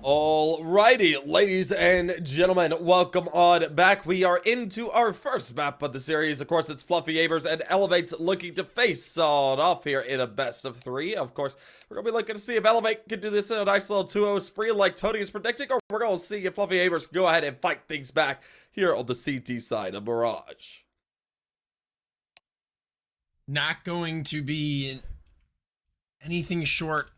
Alrighty, ladies and gentlemen, welcome on back. We are into our first map of the series. Of course, it's Fluffy AIMERS and Elevate's looking to face on off here in a best of three. Of course, we're going to be looking to see if Elevate can do this in a nice little 2-0 spree like Tony is predicting, or we're going to see if Fluffy AIMERS can go ahead and fight things back here on the CT side of Mirage. Not going to be anything short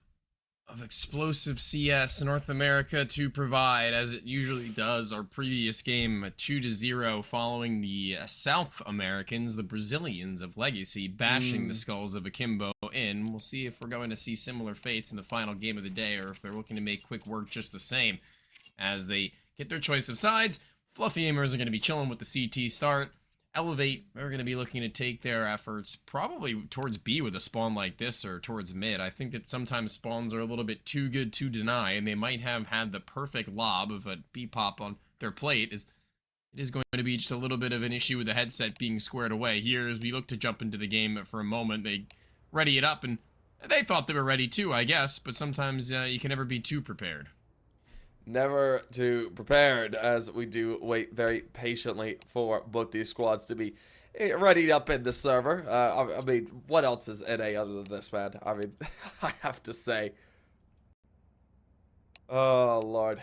of explosive CS North America to provide, as it usually does. Our previous game, 2-0, following the South Americans, the Brazilians of Legacy, bashing the skulls of Akimbo in. We'll see if we're going to see similar fates in the final game of the day, or if they're looking to make quick work just the same. As they get their choice of sides, Fluffy AIMERS are going to be chilling with the CT start. Elevate are going to be looking to take their efforts probably towards B with a spawn like this, or towards mid. I think that sometimes spawns are a little bit too good to deny, and they might have had the perfect lob of a B pop on their plate. It is going to be just a little bit of an issue with the headset being squared away. Here, as we look to jump into the game for a moment, they ready it up, and they thought they were ready too, I guess, but sometimes you can never be too prepared. Never too prepared, as we do wait very patiently for both these squads to be readied up in the server. I mean, what else is NA other than this, man? I mean, I have to say. Oh, Lord.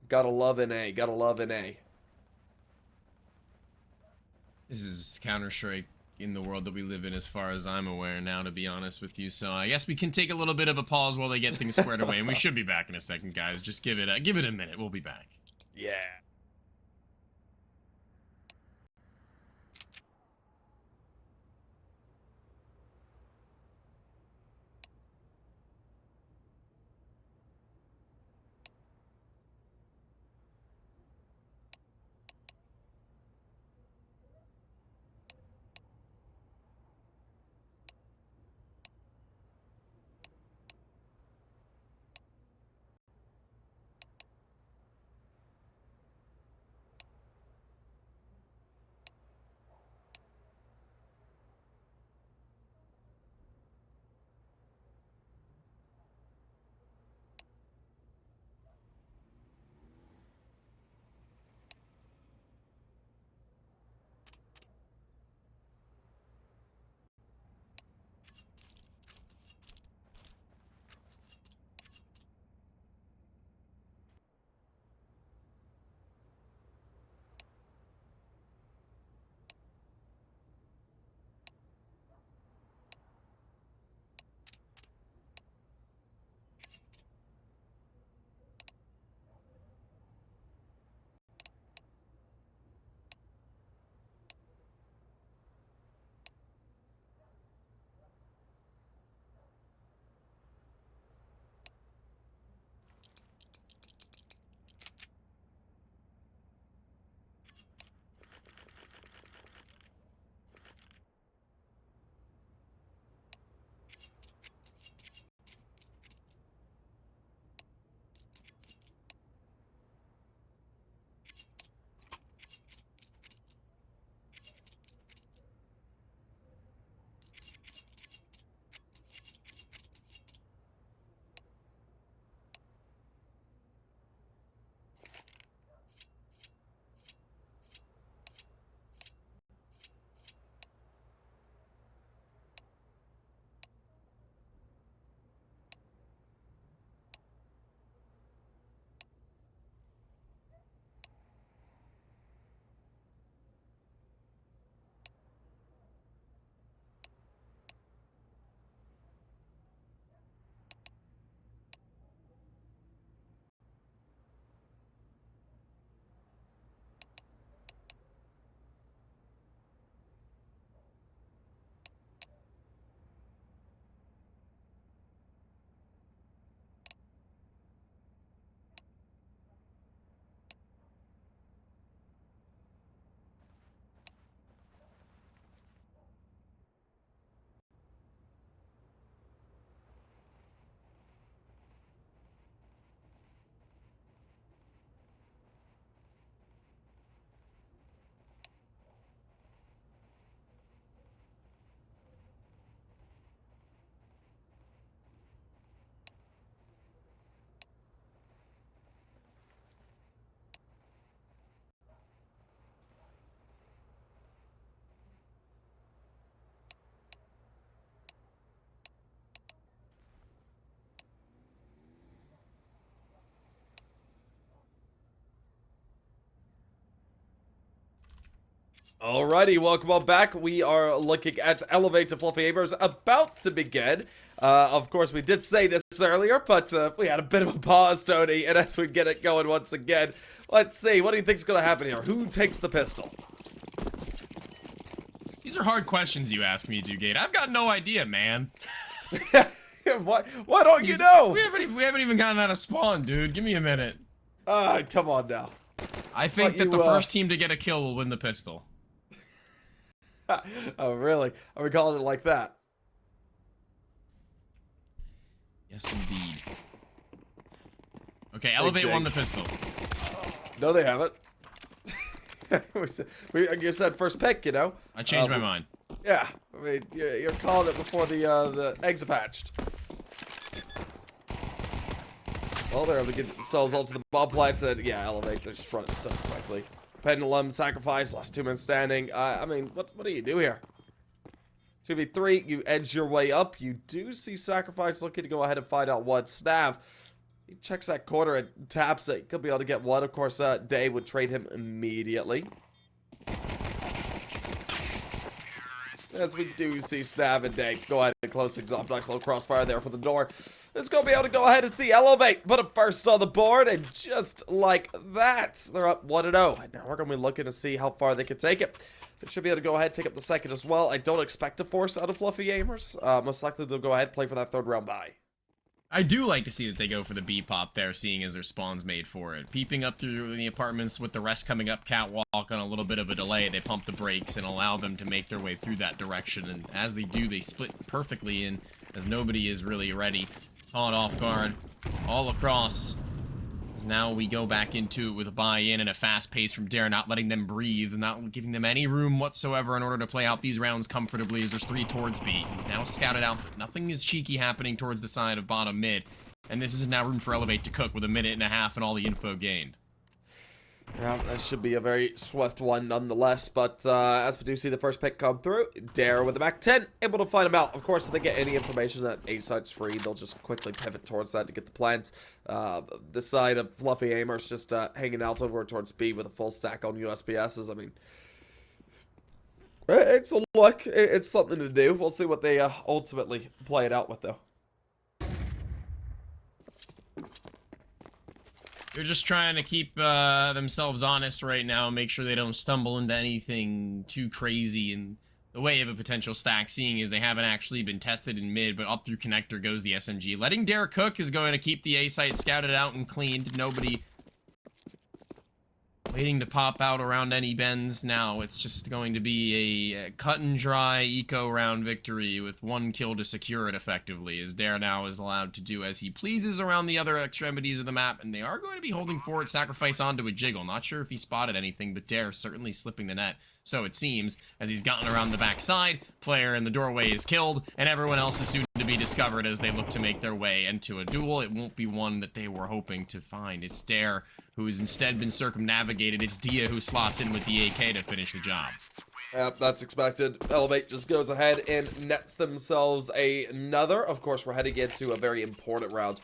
Gotta love NA, gotta love NA. This is Counter-Strike in the world that we live in, as far as I'm aware now, to be honest with you. So I guess we can take a little bit of a pause while they get things squared away, and we should be back in a second, guys. Just give it a minute. We'll be back. Yeah. Alrighty, welcome on back. We are looking at Elevate to Fluffy AIMERS about to begin. Of course, we did say this earlier, but we had a bit of a pause, Tony, and as we get it going once again, let's see, what do you think's going to happen here? Who takes the pistol? These are hard questions you ask me, Dugate. I've got no idea, man. Why don't you know? We haven't even gotten out of spawn, dude. Give me a minute. Come on now. I think that the first team to get a kill will win the pistol. Oh, really? Are we calling it like that? Yes, indeed. Okay, Elevate won the pistol. No, they haven't. You said first pick, you know? I changed my mind. Yeah, I mean, you're calling it before the eggs have hatched. Well, they're able to get themselves onto the bomb plants and, yeah, Elevate. They just run it so quickly. Pendulum, sacrifice, last 2 men standing. I mean, what do you do here? 2v3, you edge your way up. You do see Sacrifice looking to go ahead and find out one. Snav, he checks that corner and taps it. Could be able to get one. Of course, Day would trade him immediately. As we do see Snav and Day go ahead and close things off. Nice little crossfire there for the door. It's going to be able to go ahead and see Elevate. Put him first on the board, and just like that, they're up 1-0. And now we're going to be looking to see how far they can take it. They should be able to go ahead and take up the second as well. I don't expect a force out of Fluffy AIMERS. Most likely they'll go ahead and play for that third round bye. I do like to see that they go for the B-pop there, seeing as their spawn's made for it. Peeping up through the apartments with the rest coming up catwalk on a little bit of a delay, they pump the brakes and allow them to make their way through that direction. And as they do, they split perfectly in, as nobody is really ready. Caught off guard all across. As now we go back into it with a buy-in and a fast pace from Dare, not letting them breathe and not giving them any room whatsoever in order to play out these rounds comfortably, as there's 3 towards B. He's now scouted out. Nothing is cheeky happening towards the side of bottom mid. And this is now room for Elevate to cook with a minute and a half and all the info gained. Yeah, that should be a very swift one nonetheless, but as we do see the first pick come through, Dare with the back 10, able to find him out. Of course, if they get any information that A site's free, they'll just quickly pivot towards that to get the plant. This side of Fluffy AIMERS just hanging out over towards B with a full stack on USPSs. I mean, it's a look. It's something to do. We'll see what they ultimately play it out with, though. They're just trying to keep themselves honest right now and make sure they don't stumble into anything too crazy in the way of a potential stack, seeing as they haven't actually been tested in mid, but up through connector goes the SMG. Letting Dare cook is going to keep the A site scouted out and cleaned. Nobody waiting to pop out around any bends now. It's just going to be a cut and dry eco round victory with 1 kill to secure it effectively, as Dare now is allowed to do as he pleases around the other extremities of the map, and they are going to be holding forward Sacrifice onto a jiggle. Not sure if he spotted anything, but Dare certainly slipping the net, so it seems, as he's gotten around the backside. Player in the doorway is killed, and everyone else is soon to be discovered as they look to make their way into a duel. It won't be one that they were hoping to find. It's Dare who has instead been circumnavigated. It's Dia who slots in with the AK to finish the job. Yep, that's expected. Elevate just goes ahead and nets themselves another. Of course, we're heading into a very important round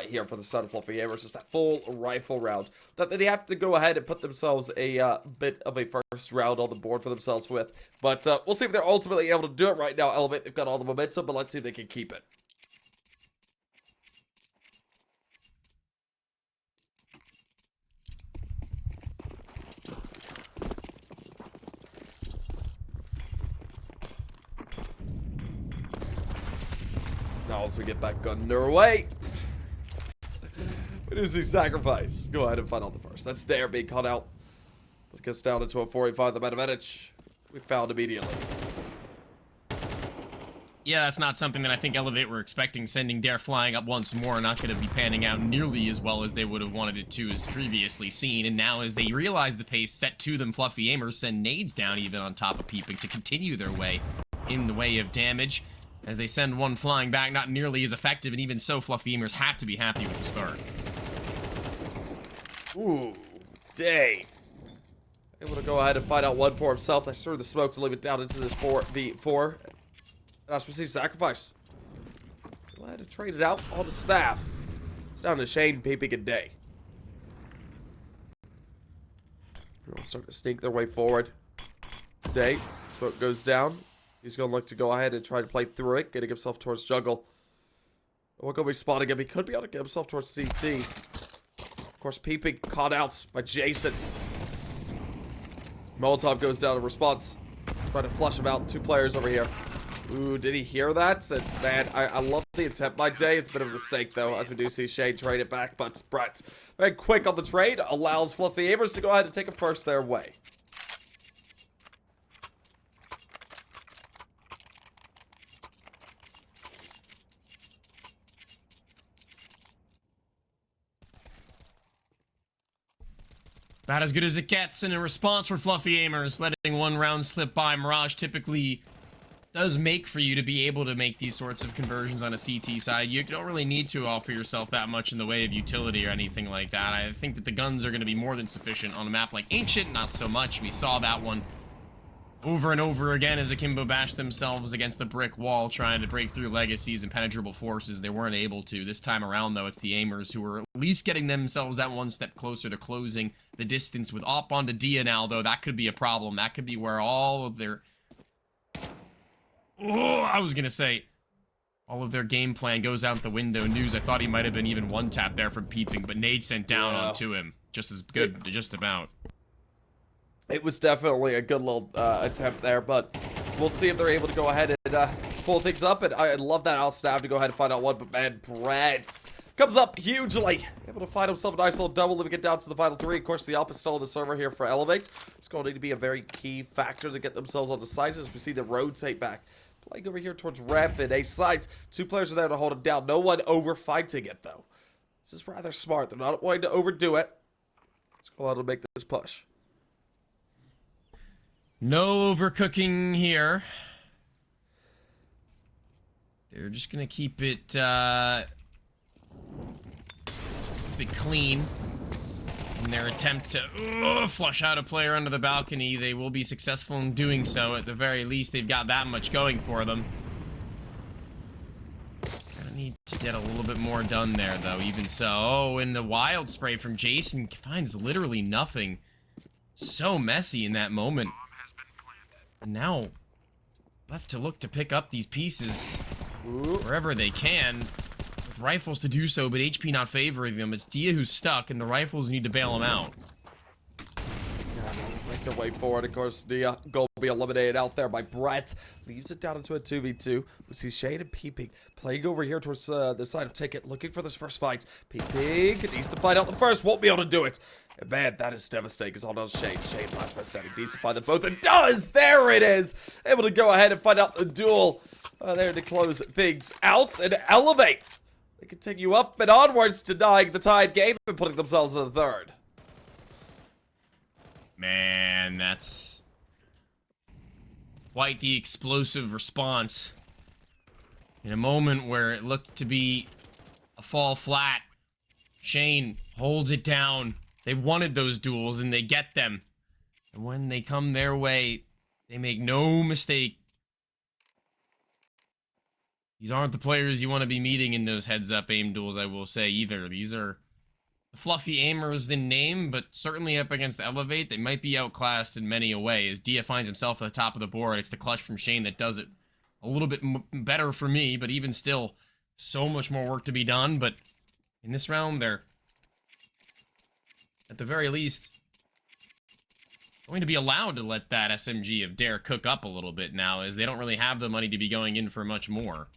here for the Son of Fluffy AIMERS. Just that full rifle round that they have to go ahead and put themselves a bit of a first round on the board for themselves with. But we'll see if they're ultimately able to do it right now. Elevate, they've got all the momentum, but let's see if they can keep it. Now as we get back underway, we do see Sacrifice go ahead and find out the first. That's Dare being caught out. But it gets down into a 4v5, the advantage we found immediately. Yeah, that's not something that I think Elevate were expecting, sending Dare flying up once more, not going to be panning out nearly as well as they would have wanted it to, as previously seen. And now as they realize the pace set to them, Fluffy AIMERS send nades down even on top of Peeping to continue their way in the way of damage. As they send one flying back, not nearly as effective, and even so, Fluffy AIMERS have to be happy with the start. Ooh, dang. Able to go ahead and find out one for himself. They threw the smoke to leave it down into this 4v4. And as we see Sacrifice, go ahead and trade it out on the staff. It's down to Shane, Peeping, and Day. They'll start to sneak their way forward. Day. Smoke goes down. He's going to look to go ahead and try to play through it, getting himself towards jungle. We're going to be spotting him. He could be able to get himself towards CT. Of course, peeping, caught out by Jason. Molotov goes down in response. Trying to flush him out. 2 players over here. Ooh, did he hear that? And man, I love the attempt by Day. It's a bit of a mistake, though, as we do see Shane trade it back. But Brett, very quick on the trade, allows Fluffy Aimers to go ahead and take a first their way. About as good as it gets, and in response for Fluffy Aimers, letting 1 round slip by. Mirage typically does make for you to be able to make these sorts of conversions on a CT side. You don't really need to offer yourself that much in the way of utility or anything like that. I think that the guns are going to be more than sufficient on a map like Ancient, not so much. We saw that one over and over again as Akimbo bashed themselves against the brick wall trying to break through Legacy's impenetrable forces. They weren't able to. This time around, though, it's the Aimers who are at least getting themselves that 1 step closer to closing the distance. With Op onto Dia now, though, that could be a problem. That could be where all of their... Oh, I was gonna say... all of their game plan goes out the window. News, I thought he might have been even 1-tap there from peeping, but nade sent down onto him. Just as good, just about. It was definitely a good little attempt there, but we'll see if they're able to go ahead and pull things up. And I love that I'll stab to go ahead and find out one, but man, Brett comes up hugely. Able to find himself a nice little double if we get down to the final 3. Of course, the Alp is still on the server here for Elevate. It's going to need to be a very key factor to get themselves on the site as we see the rotate back. Playing over here towards Rapid, A site. 2 players are there to hold it down. No one over fighting it, though. This is rather smart. They're not wanting to overdo it. Let's go out and make this push. No overcooking here. They're just gonna keep it clean in their attempt to flush out a player under the balcony. They will be successful in doing so. At the very least, they've got that much going for them. Gonna need to get a little bit more done there, though. Even so, oh, and the wild spray from Jason finds literally nothing. So messy in that moment. And now, left to look to pick up these pieces wherever they can. With rifles to do so, but HP not favoring them. It's Dia who's stuck, and the rifles need to bail him out. Make their way forward. Of course, Dia goal will be eliminated out there by Brett. Leaves it down into a 2v2. We see Shane and Peeping playing over here towards the side of Ticket, looking for this first fight. Peeping needs to find out the first, won't be able to do it. And man, that is devastating. It's all down to Shane. Shane, last man standing, needs to find them both, and does! There it is! Able to go ahead and find out the duel. There to close things out and Elevate. They continue up and onwards, denying the tied game and putting themselves in the 3rd. Man, that's quite the explosive response. In a moment where it looked to be a fall flat, Shane holds it down. They wanted those duels, and they get them. And when they come their way, they make no mistake. These aren't the players you want to be meeting in those heads-up aim duels, I will say, either. These are the Fluffy Aimers in name, but certainly up against Elevate, they might be outclassed in many a way. As Dia finds himself at the top of the board, it's the clutch from Shane that does it a little bit better for me, but even still, so much more work to be done. But in this round, they're, at the very least, going to be allowed to let that SMG of Dare cook up a little bit now, as they don't really have the money to be going in for much more.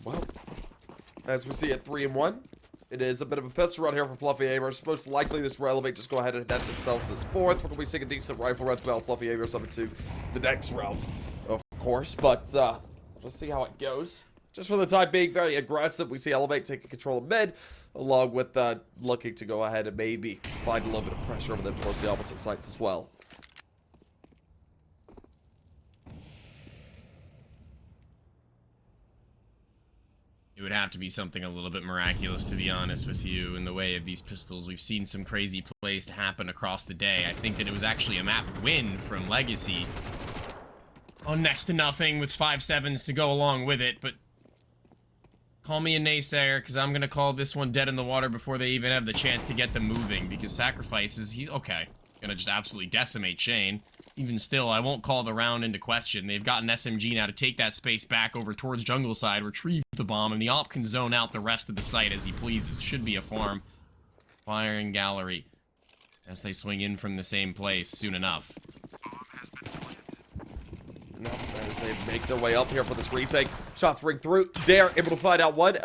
Well, as we see at 3-1, it is a bit of a pistol run here for Fluffy Aimers. Most likely this will Elevate just go ahead and head themselves as 4th. We're going to be seeing a decent rifle run to Fluffy Aimers up into the next round, of course. But we'll just see how it goes. Just for the time being, very aggressive. We see Elevate taking control of mid, along with looking to go ahead and maybe find a little bit of pressure over them towards the opposite sites as well. It would have to be something a little bit miraculous, to be honest with you, in the way of these pistols. We've seen some crazy plays to happen across the day. I think that it was actually a map win from Legacy on next to nothing with 5.7s to go along with it, but Call me a naysayer, because I'm going to call this one dead in the water before they even have the chance to get them moving, because Sacrifices, he's okay. Going to just absolutely decimate Shane. Even still, I won't call the round into question. They've got an SMG now to take that space back over towards jungle side, retrieve the bomb, and the op can zone out the rest of the site as he pleases. Should be a farm. Firing gallery. As they swing in from the same place soon enough. No, as they make their way up here for this retake. Shots ring through. Dare able to find out one.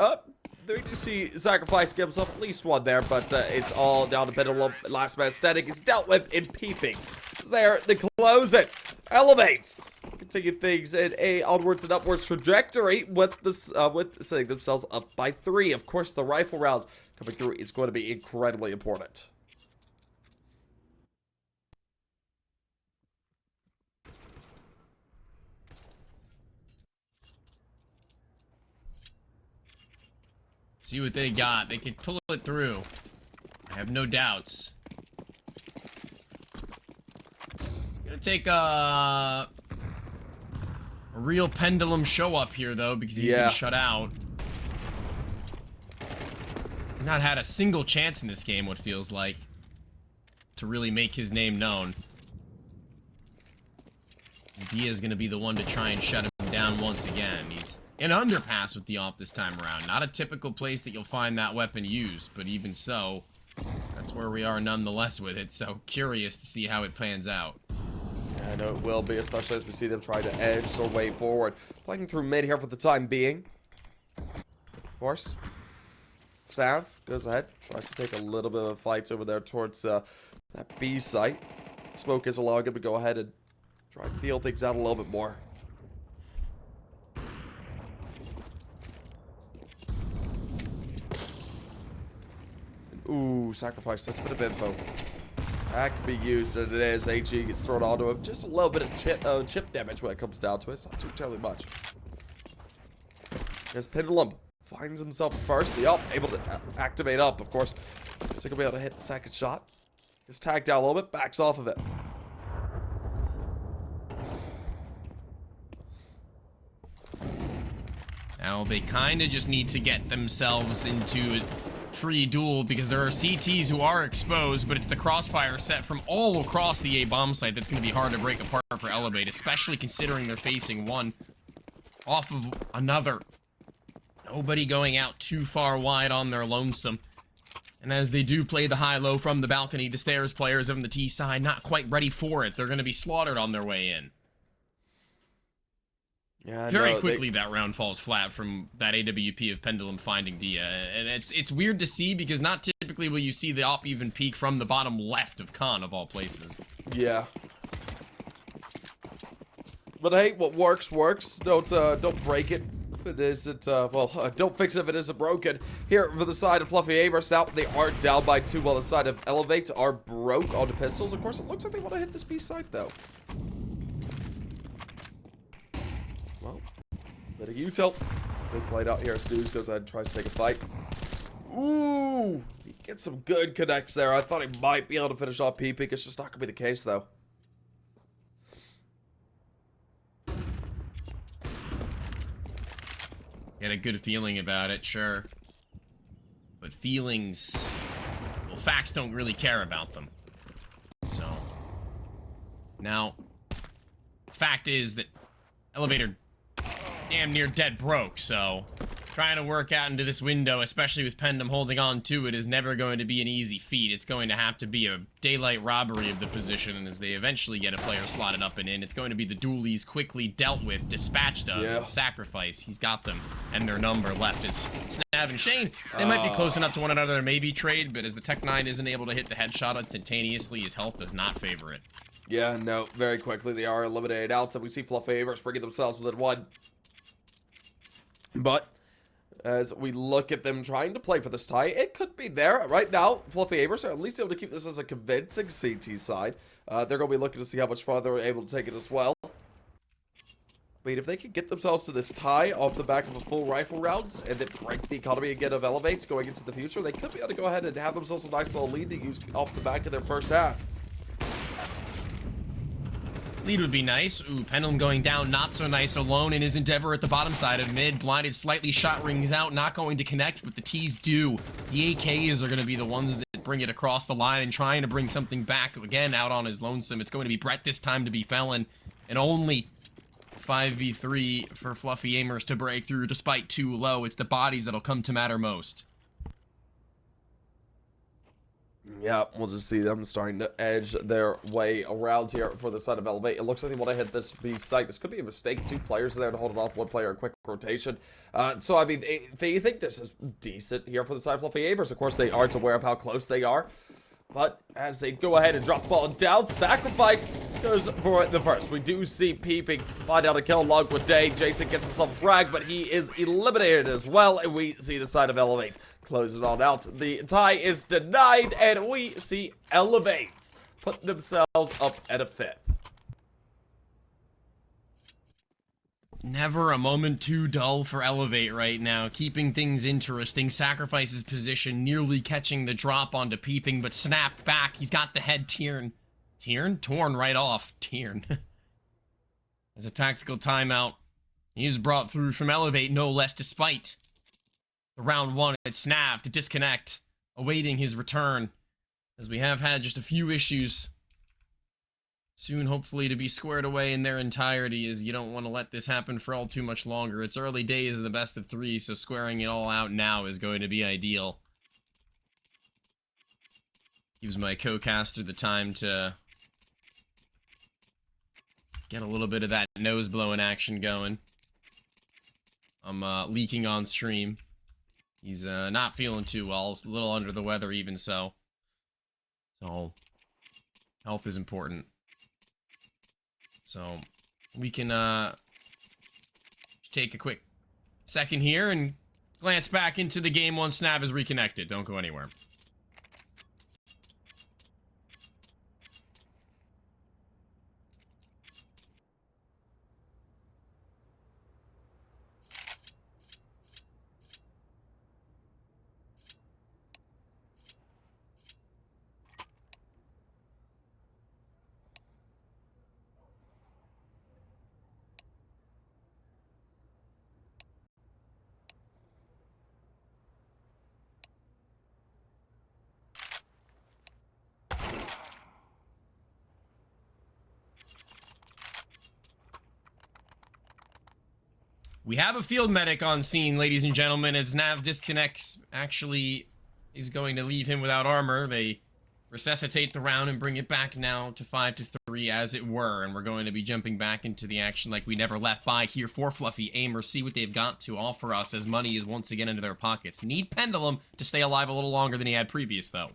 They do see Sacrifice give himself at least one there, but it's all down to Pendulum. Last man standing is dealt with in peeping. It's there to close it. Elevates. Continue things in a onwards and upwards trajectory with this with setting themselves up by 3. Of course, the rifle rounds coming through is going to be incredibly important. See what they got. They can pull it through. I have no doubts. Gonna take a real Pendulum show up here, though, because he's been shut out. Not had a single chance in this game, what feels like, to really make his name known. Dia's gonna be the one to try and shut him down once again. He's in underpass with the op this time around. Not a typical place that you'll find that weapon used, but even so, that's where we are nonetheless with it, so curious to see how it pans out. I know it will be, especially as we see them try to edge their way forward. Playing through mid here for the time being. Of course. Stav goes ahead, tries to take a little bit of a fight over there towards that B site. Smoke is allowing him to go ahead and try and feel things out a little bit more. Ooh, Sacrifice, that's a bit of info. That could be used, and it is. AG gets thrown onto him. Just a little bit of chip damage when it comes down to it. It's not too terribly much. As Pendulum finds himself first. The up able to activate up, of course. Is he going to be able to hit the second shot? Gets tagged down a little bit, backs off of it. Now, they kind of just need to get themselves into a free duel because there are CTs who are exposed, but it's the crossfire set from all across the A bomb site that's going to be hard to break apart for Elevate, especially considering they're facing one off of another. Nobody going out too far wide on their lonesome. And as they do play the high-low from the balcony, the stairs players on the T side not quite ready for it. They're going to be slaughtered on their way in. Yeah, Very quickly that round falls flat from that AWP of Pendulum finding Dia, and it's weird to see because not typically will you see the op even peek from the bottom left of Khan of all places. Yeah. But hey, what works works. Don't break it if it isn't. Don't fix it if it isn't broken. Here for the side of Fluffy AIMERS now, they are down by 2 while the side of Elevate are broke onto pistols. Of course, it looks like they want to hit this B site though. Well, bit of util. Good played out here. Snooze goes ahead and tries to take a fight. Ooh, he gets some good connects there. I thought he might be able to finish off P-Peak. It's just not going to be the case, though. Get a good feeling about it, sure. But feelings, well, facts don't really care about them. So, now, fact is that Elevator damn near dead broke, so trying to work out into this window, especially with Pendulum holding on to it, is never going to be an easy feat. It's going to have to be a daylight robbery of the position, and as they eventually get a player slotted up and in, it's going to be the dualies quickly dealt with, dispatched of, Sacrifice. He's got them, and their number left is Snav and Shane. They might be close enough to one another, maybe trade, but as the Tech 9 isn't able to hit the headshot instantaneously, his health does not favor it. Yeah, no, very quickly they are eliminated out, so we see Fluffy AIMERS bringing themselves within 1. But as we look at them trying to play for this tie, it could be there. Right now, Fluffy AIMERS are at least able to keep this as a convincing CT side. They're going to be looking to see how much farther they're able to take it as well. I mean, if they can get themselves to this tie off the back of a full rifle round and then break the economy again of Elevates going into the future, they could be able to go ahead and have themselves a nice little lead to use off the back of their first half. Lead would be nice. Ooh, Pendulum going down, not so nice. Alone in his endeavor at the bottom side of mid. Blinded slightly, shot rings out, not going to connect, but the T's do. The AKs are going to be the ones that bring it across the line and trying to bring something back again out on his lonesome. It's going to be Brett this time to be Felon, and only 5v3 for Fluffy Aimers to break through despite too low. It's the bodies that'll come to matter most. Yeah, we'll just see them starting to edge their way around here for the side of Elevate. It looks like they want to hit this B site. This could be a mistake. 2 players there to hold it off. 1 player, a quick rotation. So, I mean, if you think this is decent here for the side of Fluffy Aimers, of course, they aren't aware of how close they are. But as they go ahead and drop ball down, Sacrifice goes for the first. We do see Peeping find out a kill along with Day. Jason gets himself fragged, but he is eliminated as well. And we see the side of Elevate close it on out. The tie is denied, and we see Elevate put themselves up at a 5th. Never a moment too dull for Elevate right now, keeping things interesting. Sacrifice's position, nearly catching the drop onto Peeping, but snapped back. He's got the head Tiern. Tiern? Torn right off. Tiern. As a tactical timeout, he's brought through from Elevate, no less, despite the round 1 at Snav to disconnect, awaiting his return, as we have had just a few issues. Soon, hopefully, to be squared away in their entirety, as you don't want to let this happen for all too much longer. It's early days of the best of 3, so squaring it all out now is going to be ideal. Gives my co-caster the time to get a little bit of that nose-blowing action going. I'm leaking on stream. He's not feeling too well, a little under the weather even so. So, health is important. So, we can take a quick second here and glance back into the game once Snav is reconnected. Don't go anywhere. We have a field medic on scene, ladies and gentlemen, as Nav disconnects. Actually, is going to leave him without armor. They resuscitate the round and bring it back now to 5-3, as it were. And we're going to be jumping back into the action like we never left by here for Fluffy Aimers. See what they've got to offer us, as money is once again into their pockets. Need Pendulum to stay alive a little longer than he had previous, though.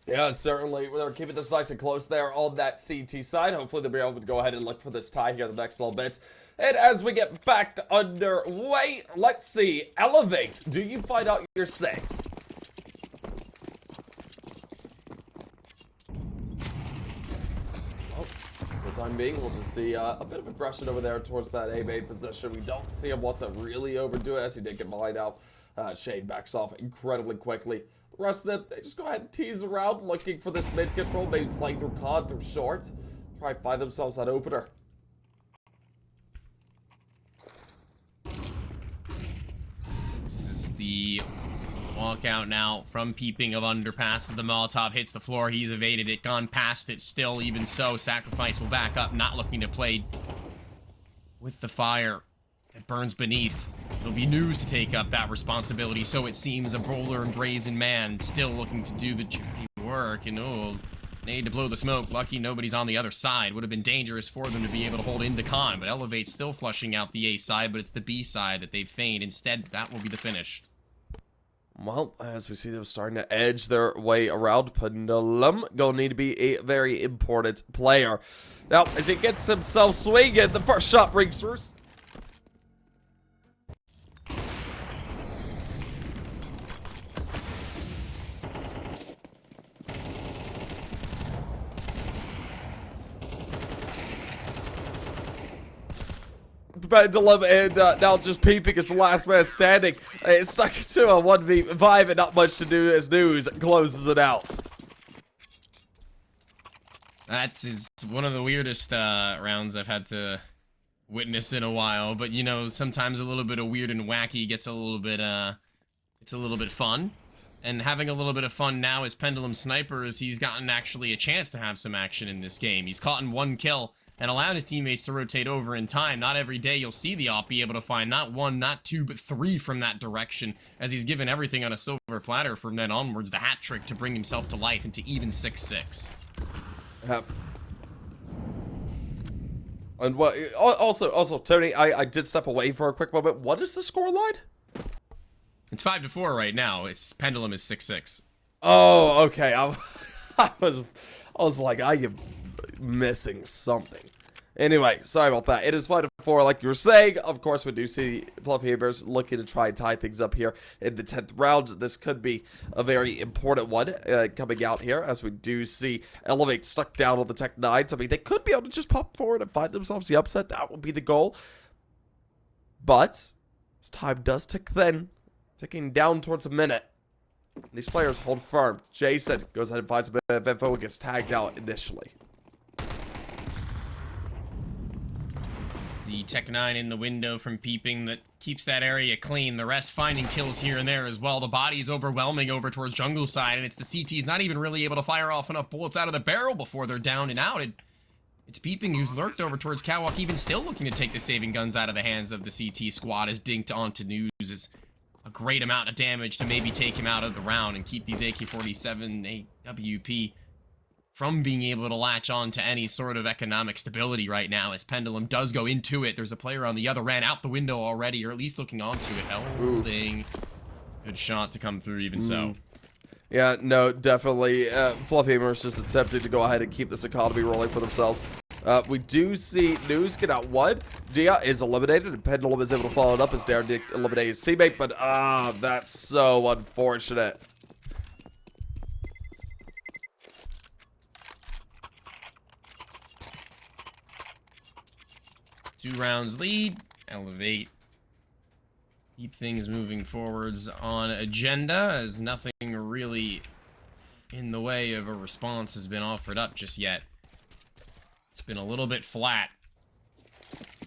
Yeah, certainly. They're keeping this nice and close there on that CT side. Hopefully they'll be able to go ahead and look for this tie here the next little bit. And as we get back underway, let's see. Elevate, do you find out your 6th? Oh, for the time being, we'll just see a bit of aggression over there towards that A-main position. We don't see him want to really overdo it, as he did get behind out. Shade backs off incredibly quickly. The rest of them, they just go ahead and tease around, looking for this mid control, maybe playing through COD, through short. Try and find themselves that opener. This is the walkout now from Peeping of underpasses. The Molotov hits the floor. He's evaded it, gone past it. Still, even so, Sacrifice will back up, not looking to play with the fire that burns beneath. It'll be news to take up that responsibility, so it seems. A bowler and brazen man still looking to do the dirty work, and need to blow the smoke. Lucky nobody's on the other side. Would have been dangerous for them to be able to hold in the con, but Elevate still flushing out the A side, but it's the B side that they've feigned. Instead, that will be the finish. Well, as we see them starting to edge their way around, Pendulum gonna need to be a very important player. Now, as he gets himself swinging, the first shot rings through. Pendulum, and now just Peeping as the last man standing. It's stuck into a 1v5 and not much to do as News closes it out. That is one of the weirdest rounds I've had to witness in a while, but you know, sometimes a little bit of weird and wacky gets a little bit it's a little bit fun. And having a little bit of fun now as Pendulum Sniper is he's gotten actually a chance to have some action in this game. He's caught in 1 kill and allowed his teammates to rotate over in time. Not every day you'll see the op be able to find not 1, not 2, but 3 from that direction, as he's given everything on a silver platter from then onwards, the hat trick to bring himself to life into even 6-6. Yep. And what? Also, Tony, I did step away for a quick moment. What is the score line? It's 5-4 right now. It's Pendulum is 6-6. Oh, okay. I was like, I am missing something. Anyway, sorry about that. It is 5-4, like you were saying. Of course, we do see Fluffy AIMERS looking to try and tie things up here in the 10th round. This could be a very important one coming out here, as we do see Elevate stuck down on the Tech 9s. I mean, they could be able to just pop forward and find themselves the upset. That would be the goal. But, as time does tick thin, ticking down towards a minute, these players hold firm. Jason goes ahead and finds a bit of info and gets tagged out initially. The Tech 9 in the window from peeping that keeps that area clean. The rest finding kills here and there as well. The body's overwhelming over towards jungle side, and it's the CT's not even really able to fire off enough bullets out of the barrel before they're down and out. It's peeping who's lurked over towards Catwalk, even still looking to take the saving guns out of the hands of the CT squad, as dinked onto news is a great amount of damage to maybe take him out of the round and keep these AK-47 AWP from being able to latch on to any sort of economic stability right now, as Pendulum does go into it. There's a player on the other end out the window already, or at least looking onto it, holding. Good shot to come through even so. Yeah, no, definitely. Fluffy AIMERS just attempting to go ahead and keep this economy rolling for themselves. We do see News get out one. Dia is eliminated, and Pendulum is able to follow it up as Darren did eliminate his teammate, but that's so unfortunate. 2 rounds lead, Elevate. Keep things moving forwards on agenda, as nothing really in the way of a response has been offered up just yet. It's been a little bit flat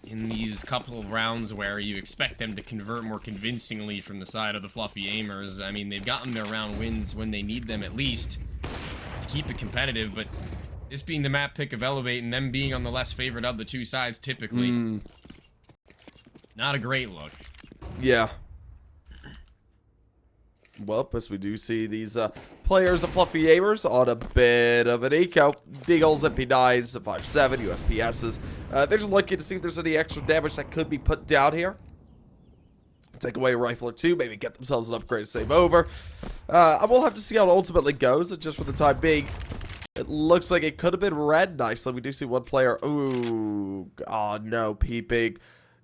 in these couple of rounds where you expect them to convert more convincingly from the side of the Fluffy AIMERS. I mean, they've gotten their round wins when they need them at least to keep it competitive, but this being the map pick of Elevate and them being on the less favored of the two sides typically, not a great look. Yeah. Well, as we do see these players of Fluffy AIMERS on a bit of an eco. Deagles, MP9s, 5.7, USPSs. They're just looking to see if there's any extra damage that could be put down here. Take away a rifle or two, maybe get themselves an upgrade to save over. I will have to see how it ultimately goes, just for the time being. It looks like it could have been red nicely. We do see one player. Ooh, oh no, peeping.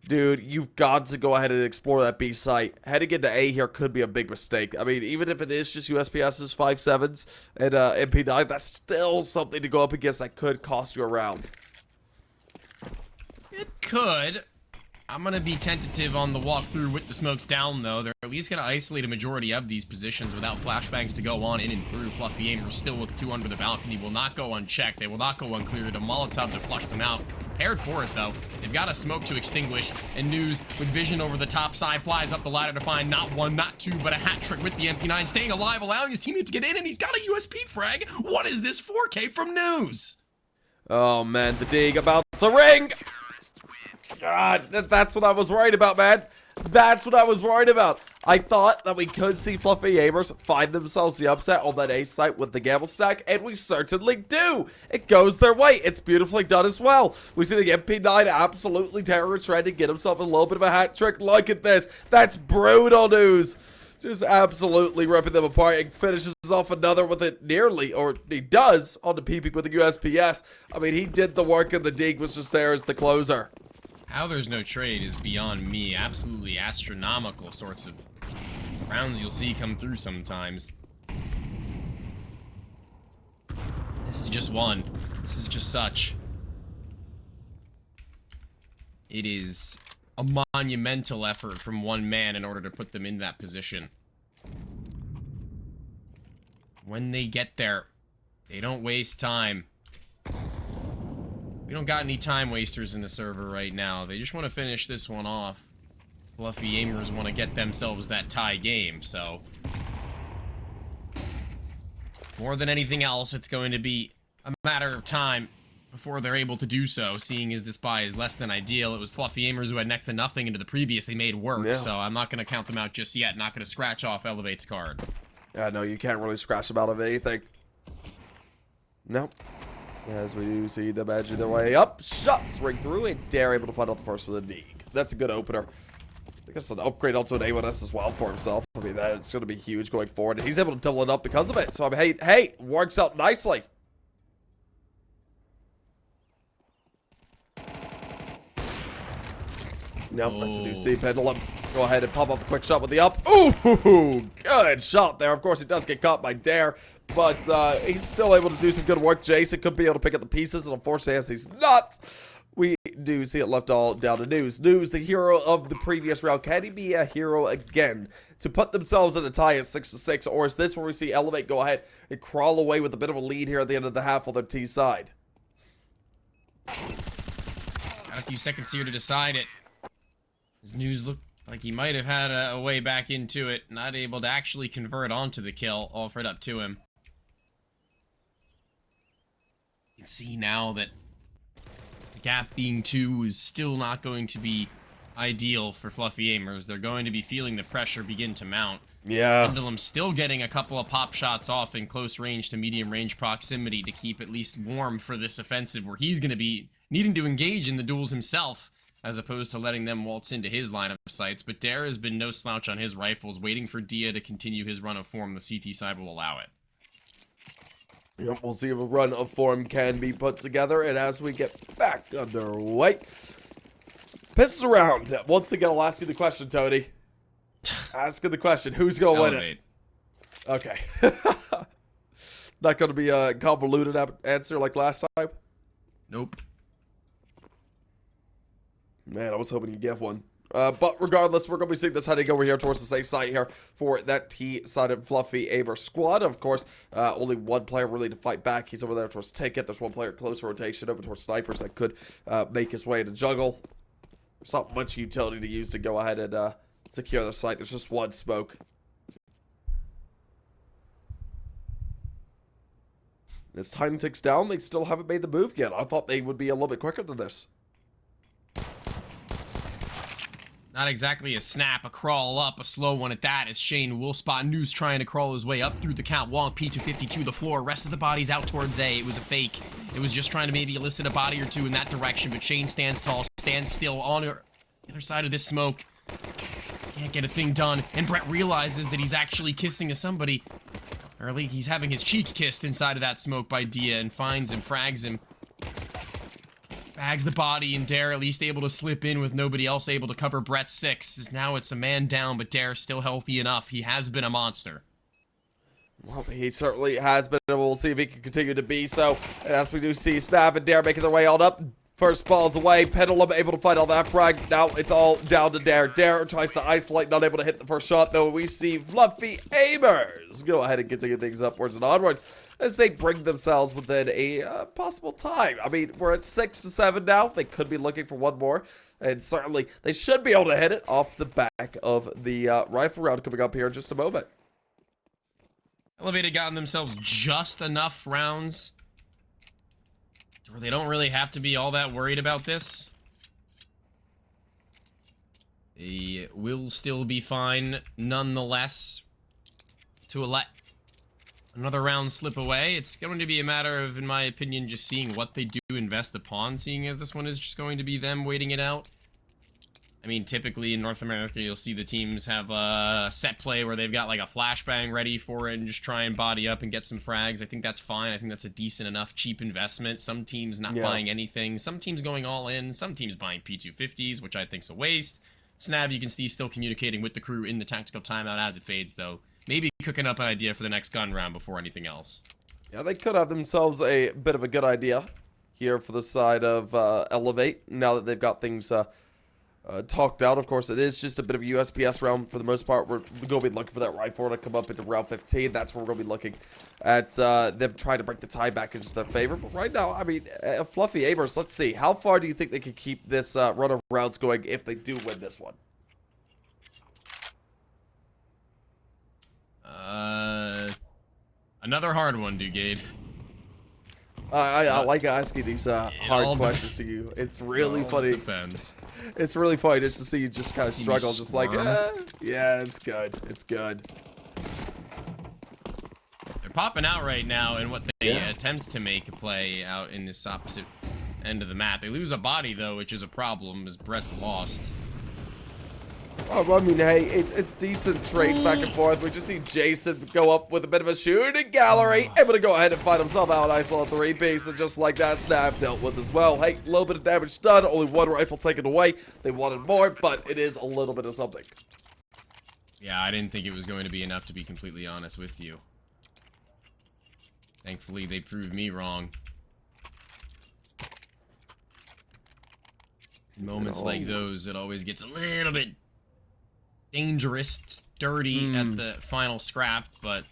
Dude, you've got to go ahead and explore that B site. Heading into A here could be a big mistake. I mean, even if it is just USPS's 5.7s and MP9, that's still something to go up against that could cost you a round. It could. I'm going to be tentative on the walkthrough with the smokes down, though. They're at least going to isolate a majority of these positions without flashbangs to go on in and through. Fluffy AIMERS still with 2 under the balcony will not go unchecked. They will not go uncleared. A Molotov to flush them out. Prepared for it, though. They've got a smoke to extinguish, and News, with vision over the top side, flies up the ladder to find not 1, not 2, but a hat trick with the MP9, staying alive, allowing his teammate to get in, and he's got a USP frag. What is this 4K from News? Oh, man, the dig about to ring! God, that's what I was worried about, man. That's what I was worried about. I thought that we could see Fluffy AIMERS find themselves the upset on that A site with the gamble stack, and we certainly do. It goes their way. It's beautifully done as well. We see the MP9 absolutely terror trying to get himself a little bit of a hat trick. Look at this. That's brutal news. Just absolutely ripping them apart, and finishes off another with it nearly, or he does, on the PP with the USPS. I mean, he did the work, and the dig was just there as the closer. How there's no trade is beyond me. Absolutely astronomical sorts of rounds you'll see come through sometimes. This is just one. This is just such. It is a monumental effort from one man in order to put them in that position. When they get there, they don't waste time. We don't got any time wasters in the server right now. They just want to finish this one off. Fluffy AIMERS want to get themselves that tie game, so... More than anything else, it's going to be a matter of time before they're able to do so, seeing as this buy is less than ideal. It was Fluffy AIMERS who had next to nothing into the previous they made work, so I'm not going to count them out just yet. Not going to scratch off Elevate's card. Yeah, no, you can't really scratch them out of anything. Nope. As we do see them edging their way up. Shots ring through, and Dare able to find out the first with a Neeg. That's a good opener. I guess an upgrade onto an A1S as well for himself. I mean, that's going to be huge going forward. And he's able to double it up because of it. So, I mean, hey, works out nicely. Nope, as we do see Pendulum go ahead and pop off a quick shot with the up. Ooh, good shot there. Of course, he does get caught by Dare, but he's still able to do some good work. Jason could be able to pick up the pieces, and unfortunately, as he's not, we do see it left all down to News. News, the hero of the previous round. Can he be a hero again to put themselves in a tie at 6-6, or is this where we see Elevate go ahead and crawl away with a bit of a lead here at the end of the half on their T side? Got a few seconds here to decide it. His News looked like he might have had a way back into it, not able to actually convert onto the kill, offered up to him. You can see now that the gap being 2 is still not going to be ideal for Fluffy AIMERS. They're going to be feeling the pressure begin to mount. Yeah. Pendulum still getting a couple of pop shots off in close range to medium range proximity to keep at least warm for this offensive where he's going to be needing to engage in the duels himself, as opposed to letting them waltz into his line of sights. But Dare has been no slouch on his rifles, waiting for Dia to continue his run of form. The CT side will allow it. Yep, we'll see if a run of form can be put together. And as we get back underway, piss around. Once again, I'll ask you the question, Tony. Asking the question, who's going to win it? Okay. Not going to be a convoluted answer like last time? Nope. Man, I was hoping you'd get one. But regardless, we're going to be seeing this heading over here towards the safe side here for that T-sided Fluffy AIMERS squad. Of course, only one player really to fight back. He's over there towards Ticket. There's one player close rotation over towards Snipers that could make his way to Juggle. There's not much utility to use to go ahead and secure the site. There's just one smoke. As time ticks down, they still haven't made the move yet. I thought they would be a little bit quicker than this. Not exactly a snap, a crawl up, a slow one at that, as Shane will spot News trying to crawl his way up through the catwalk. P250 to the floor, rest of the bodies out towards A. It was a fake. It was just trying to maybe elicit a body or two in that direction, but Shane stands tall, stands still on the other side of this smoke. Can't get a thing done, and Brett realizes that he's actually kissing to somebody. Or at least he's having his cheek kissed inside of that smoke by Dia, and finds him, frags him. Bags the body, and Dare at least able to slip in with nobody else able to cover Brett's 6. Now it's a man down, but Dare's still healthy enough. He has been a monster. Well, he certainly has been. We'll see if he can continue to be so. And as we do see Stav and Dare making their way on up. First falls away. Pendulum able to fight all that frag. Now it's all down to Dare. Dare tries to isolate, not able to hit the first shot, though. We see Fluffy AIMERS go ahead and continue things upwards and onwards as they bring themselves within a possible time. I mean, we're at 6-7 now. They could be looking for one more. And certainly, they should be able to hit it off the back of the rifle round coming up here in just a moment. Elevated gotten themselves just enough rounds where they don't really have to be all that worried about this. They will still be fine nonetheless to let another round slip away. It's going to be a matter of, in my opinion, just seeing what they do invest upon, seeing as this one is just going to be them waiting it out. I mean, typically in North America, you'll see the teams have a set play where they've got like a flashbang ready for it and just try and body up and get some frags. I think that's fine. I think that's a decent enough cheap investment. Some teams not buying anything. Some teams going all in. Some teams buying P250s, which I think's a waste. Snab, you can see still communicating with the crew in the tactical timeout as it fades, though. Maybe cooking up an idea for the next gun round before anything else. Yeah, they could have themselves a bit of a good idea here for the side of Elevate, now that they've got things talked out. Of course, it is just a bit of a USPS round for the most part. We're going to be looking for that rifle to come up into round 15. That's where we're going to be looking at them trying to break the tie back into their favor. But right now, I mean, Fluffy AIMERS, let's see. How far do you think they can keep this run of rounds going if they do win this one? Another hard one, Dugade. I like asking these hard questions to you. It's really funny. Depends. It's really funny just to see you just kind of struggle, just like, yeah, it's good. It's good. They're popping out right now in what they attempt to make a play out in this opposite end of the map. They lose a body, though, which is a problem, as Brett's lost. Oh, I mean, hey, it's decent trades back and forth. We just see Jason go up with a bit of a shooting gallery, able to go ahead and find himself out. Nice little 3-piece, and just like that, Snap dealt with as well. Hey, a little bit of damage done, only one rifle taken away. They wanted more, but it is a little bit of something. Yeah, I didn't think it was going to be enough, to be completely honest with you. Thankfully, they proved me wrong. In moments like those, it always gets a little bit dangerous, dirty at the final scrap, but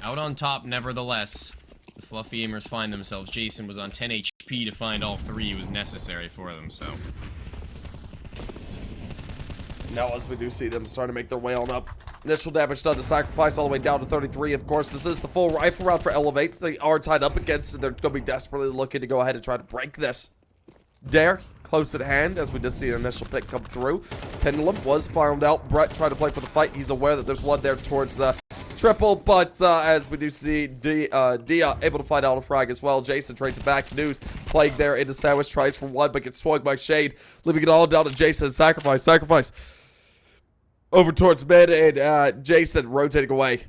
out on top nevertheless. The Fluffy AIMERS find themselves. Jason was on 10 HP to find all 3 was necessary for them, so. Now as we do see them starting to make their way on up. Initial damage done to Sacrifice all the way down to 33. Of course, this is the full rifle round for Elevate. They are tied up against it. They're going to be desperately looking to go ahead and try to break this. Dare, close at hand, as we did see an initial pick come through. Pendulum was found out. Brett trying to play for the fight. He's aware that there's one there towards triple, but as we do see Dia able to find out a frag as well. Jason trades it back. News playing there into Sandwich, tries for one, but gets swung by Shade, leaving it all down to Jason. Sacrifice over towards mid, and Jason rotating away.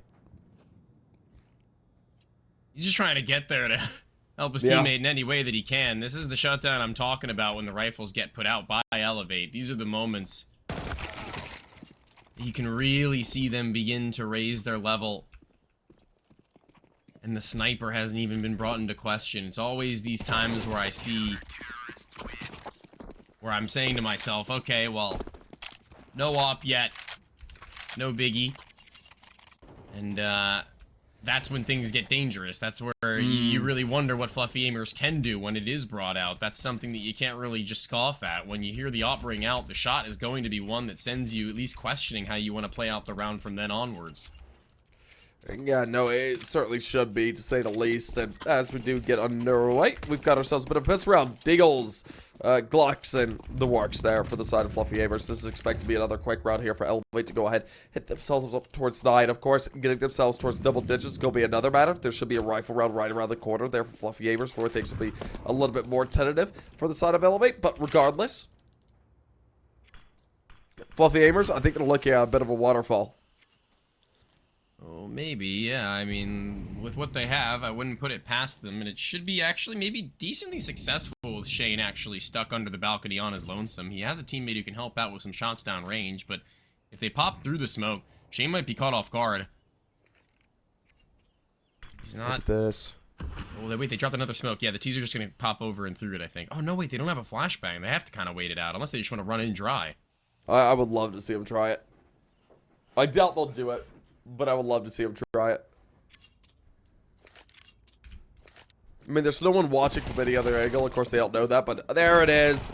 He's just trying to get there to help his teammate in any way that he can. This is the shutdown I'm talking about when the rifles get put out by Elevate. These are the moments you can really see them begin to raise their level. And the sniper hasn't even been brought into question. It's always these times where I see, where I'm saying to myself, okay, well, no op yet. No biggie. And, that's when things get dangerous. That's where you really wonder what Fluffy AIMERS can do when it is brought out. That's something that you can't really just scoff at. When you hear the op ring out, the shot is going to be one that sends you at least questioning how you want to play out the round from then onwards. Yeah, no, it certainly should be, to say the least. And as we do get underway, we've got ourselves a bit of a piss round. Deagles, Glocks, and the works there for the side of Fluffy AIMERS. This is expected to be another quick round here for Elevate to go ahead, hit themselves up towards 9. Of course, getting themselves towards double digits is going to be another matter. There should be a rifle round right around the corner there for Fluffy AIMERS, where things will be a little bit more tentative for the side of Elevate. But regardless, Fluffy AIMERS, I think, going to look at a bit of a waterfall. Oh, maybe, yeah. I mean, with what they have, I wouldn't put it past them, and it should be actually maybe decently successful with Shane actually stuck under the balcony on his lonesome. He has a teammate who can help out with some shots down range, but if they pop through the smoke, Shane might be caught off guard. He's not... Look at this. Oh, wait, they dropped another smoke. Yeah, the teaser's just going to pop over and through it, I think. Oh, no, wait, they don't have a flashbang. They have to kind of wait it out, unless they just want to run in dry. I would love to see them try it. I doubt they'll do it, but I would love to see them try it. I mean, there's no one watching from any other angle. Of course, they don't know that, but there it is.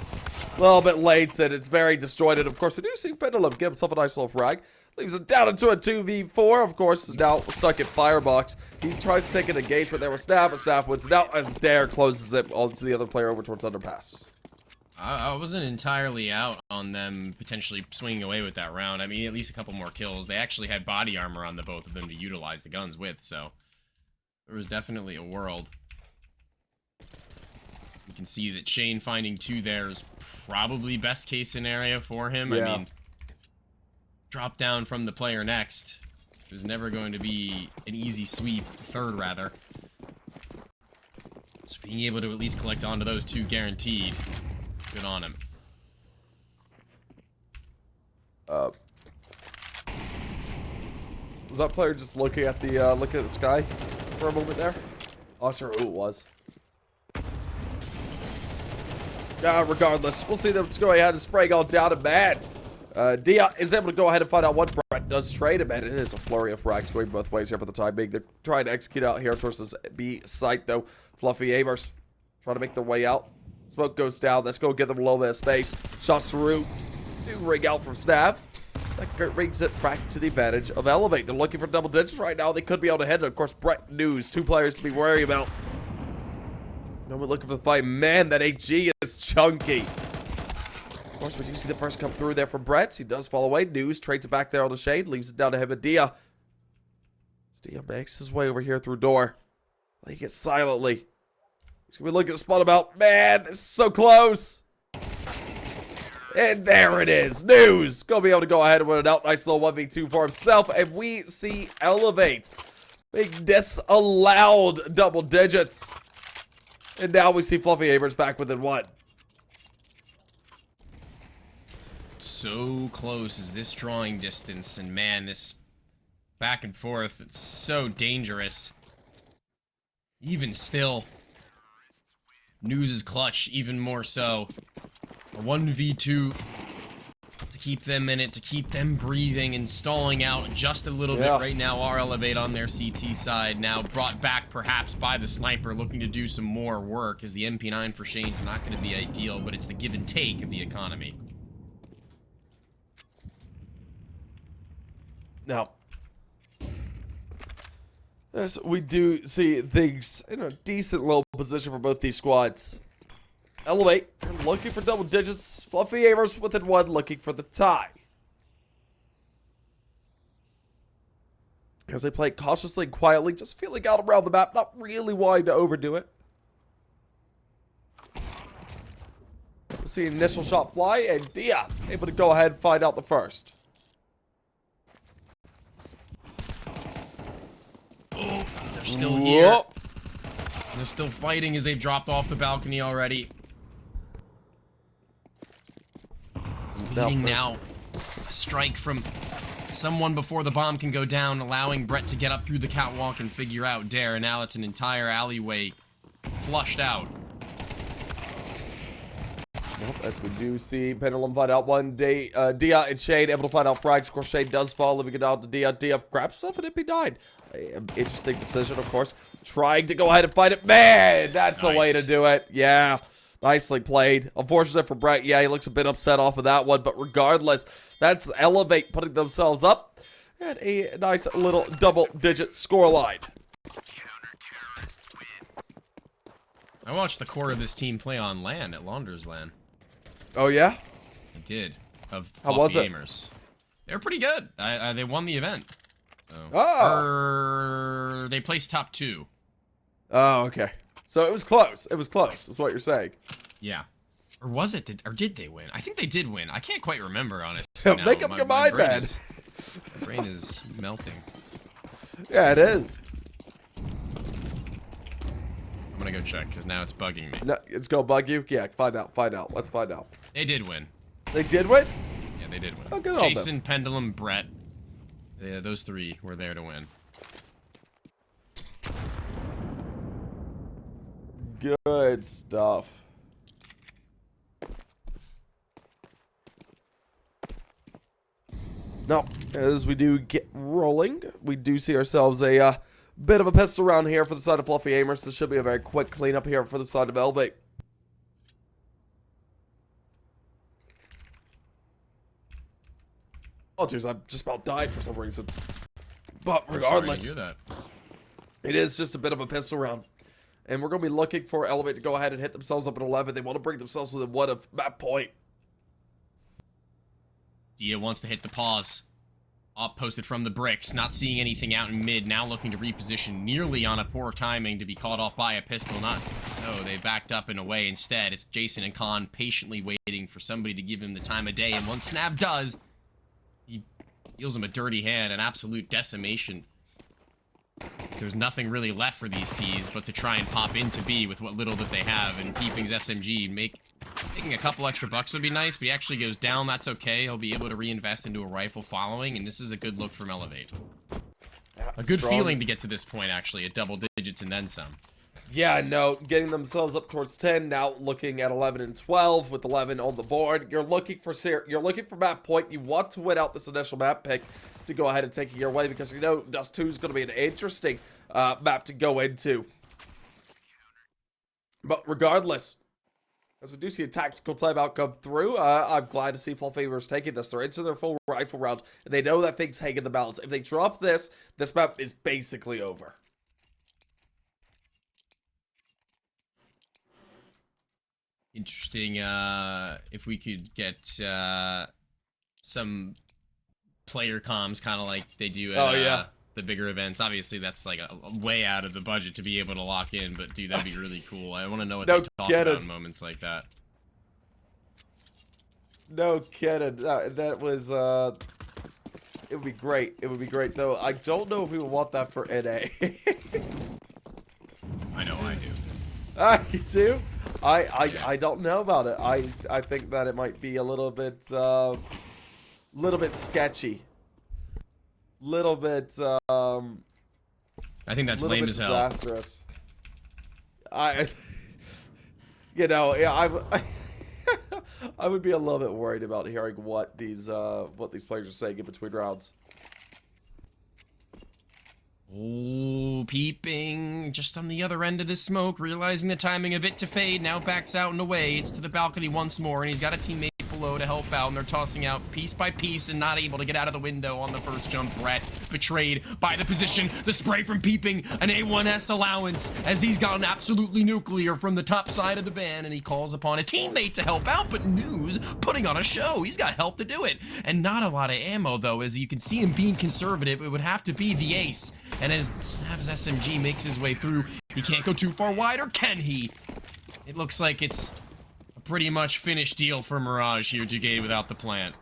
A little bit late, and it's very disjointed. Of course, we do see Pendulum get himself a nice little frag. Leaves it down into a 2v4. Of course, is now stuck at Firebox. He tries to take an engagement there with Snap, but Snap wins it out as Dare closes it onto the other player over towards Underpass. I wasn't entirely out on them potentially swinging away with that round. I mean, at least a couple more kills. They actually had body armor on the both of them to utilize the guns with, so there was definitely a world. You can see that Shane finding 2 there is probably best case scenario for him. Yeah. I mean, drop down from the player next. There's never going to be an easy sweep, third rather. So being able to at least collect onto those 2 guaranteed. Good on him. Was that player just looking at the sky for a moment there? Oh, sure who it was. Regardless, we'll see them go ahead and spray all down and bad. Dia is able to go ahead and find out what Brett does trade him, and it is a flurry of frags going both ways here for the time being. They're trying to execute out here towards this B site, though. Fluffy AIMERS trying to make their way out. Smoke goes down. Let's go get them a little bit of space. Shots through. New ring out from Stav. That brings it back to the advantage of Elevate. They're looking for double digits right now. They could be able to hit it. Of course, Brett News, 2 players to be wary about. No one looking for the fight. Man, that HG is chunky. Of course, we do see the first come through there from Brett. He does fall away. News trades it back there on the shade. Leaves it down to him and Dia. Dia makes his way over here through door. Like it silently. He's going to be looking to spot him out. Man, this is so close. And there it is. News. Going to be able to go ahead and win it out. Nice little 1v2 for himself. And we see Elevate being disallowed double digits. And now we see Fluffy AIMERS back within 1. So close is this drawing distance, and man, this back and forth, it's so dangerous. Even still, News is clutch, even more so. A 1v2 to keep them in it, to keep them breathing and stalling out just a little bit right now. Our Elevate on their CT side now brought back perhaps by the sniper, looking to do some more work, as the MP9 for Shane's not going to be ideal, but it's the give and take of the economy. Now, as we do see things in a decent low position for both these squads. Elevate, they're looking for double digits. Fluffy AIMERS within 1, looking for the tie. As they play cautiously and quietly, just feeling out around the map, not really wanting to overdo it. We'll see an initial shot fly, and Dia able to go ahead and find out the first. Oh, they're still here. They're still fighting as they've dropped off the balcony already. Beating now. A strike from someone before the bomb can go down, allowing Brett to get up through the catwalk and figure out Dare. And now it's an entire alleyway flushed out. Well, as we do see Pendulum find out one day, Dia and Shade able to find out frags. Of course, Shade does fall, leaving it out to Dia. Dia grabs himself an MP9. Interesting decision, of course. Trying to go ahead and fight it. Man, that's the way to do it. Yeah, nicely played. Unfortunate for Brett. Yeah, he looks a bit upset off of that one. But regardless, that's Elevate putting themselves up at a nice little double-digit scoreline. I watched the core of this team play on LAN at Launder's LAN. Oh, yeah? I did. Of How was it? Gamers. They were pretty good. They won the event. They placed top 2. Oh, okay. So it was close. It was close. That's what you're saying. Yeah. Or was it? Or did they win? I think they did win. I can't quite remember, honestly. Make up your mind, man. My brain is melting. Yeah, it is. I'm gonna go check, because now it's bugging me. No, it's gonna bug you? Yeah, find out. Find out. Let's find out. They did win. They did win? Yeah, they did win. Oh, good on them. Jason, Pendulum, Brett. Yeah, those 3 were there to win. Good stuff. Now, as we do get rolling, we do see ourselves a bit of a pistol round here for the side of Fluffy AIMERS. This should be a very quick cleanup here for the side of Elevate. Oh, jeez, I just about died for some reason. But regardless, Sorry to hear that. It is just a bit of a pistol round. And we're going to be looking for Elevate to go ahead and hit themselves up at 11. They want to bring themselves within 1 of that point. Dia wants to hit the pause. Up posted from the bricks, not seeing anything out in mid, now looking to reposition nearly on a poor timing to be caught off by a pistol. Not so, they backed up and away. Instead, it's Jason and Khan patiently waiting for somebody to give him the time of day, and once Snap does, he deals him a dirty hand, an absolute decimation. There's nothing really left for these T's but to try and pop into B with what little that they have, and Peeping's SMG making a couple extra bucks would be nice, but he actually goes down. That's okay. He'll be able to reinvest into a rifle following, and this is a good look from Elevate. A good feeling to get to this point, actually, at double digits and then some. Yeah, no, getting themselves up towards 10, now looking at 11 and 12 with 11 on the board. You're looking for map point. You want to win out this initial map pick to go ahead and take it your way because you know Dust 2 is going to be an interesting map to go into. But regardless, as we do see a tactical timeout come through, I'm glad to see Fluffy AIMERS taking this. They're into their full rifle round, and they know that things hang in the balance. If they drop this, this map is basically over. Interesting, if we could get some player comms, kind of like they do at the bigger events. Obviously, that's like a way out of the budget to be able to lock in, but dude, that'd be really cool. I want to know what they talk about in moments like that. No kidding. That was, it would be great. It would be great, though. I don't know if we would want that for NA. I know I do. You do? I don't know about it. I think that it might be a little bit sketchy. Little bit I think that's lame as hell. Disastrous. You know, yeah, I would be a little bit worried about hearing what these players are saying in between rounds. Oh, peeping just on the other end of the smoke, realizing the timing of it to fade, now backs out and away. It's to the balcony once more, and he's got a teammate below to help out, and they're tossing out piece by piece and not able to get out of the window on the first jump. Brett betrayed by the position, the spray from peeping, an A1S allowance as he's gone absolutely nuclear from the top side of the band, and he calls upon his teammate to help out, but News putting on a show. He's got help to do it, and not a lot of ammo though. As you can see him being conservative, it would have to be the ace, and as Snav's SMG makes his way through, he can't go too far wide, or can he? It looks like it's a pretty much finished deal for Mirage here, Jugade, without the plant.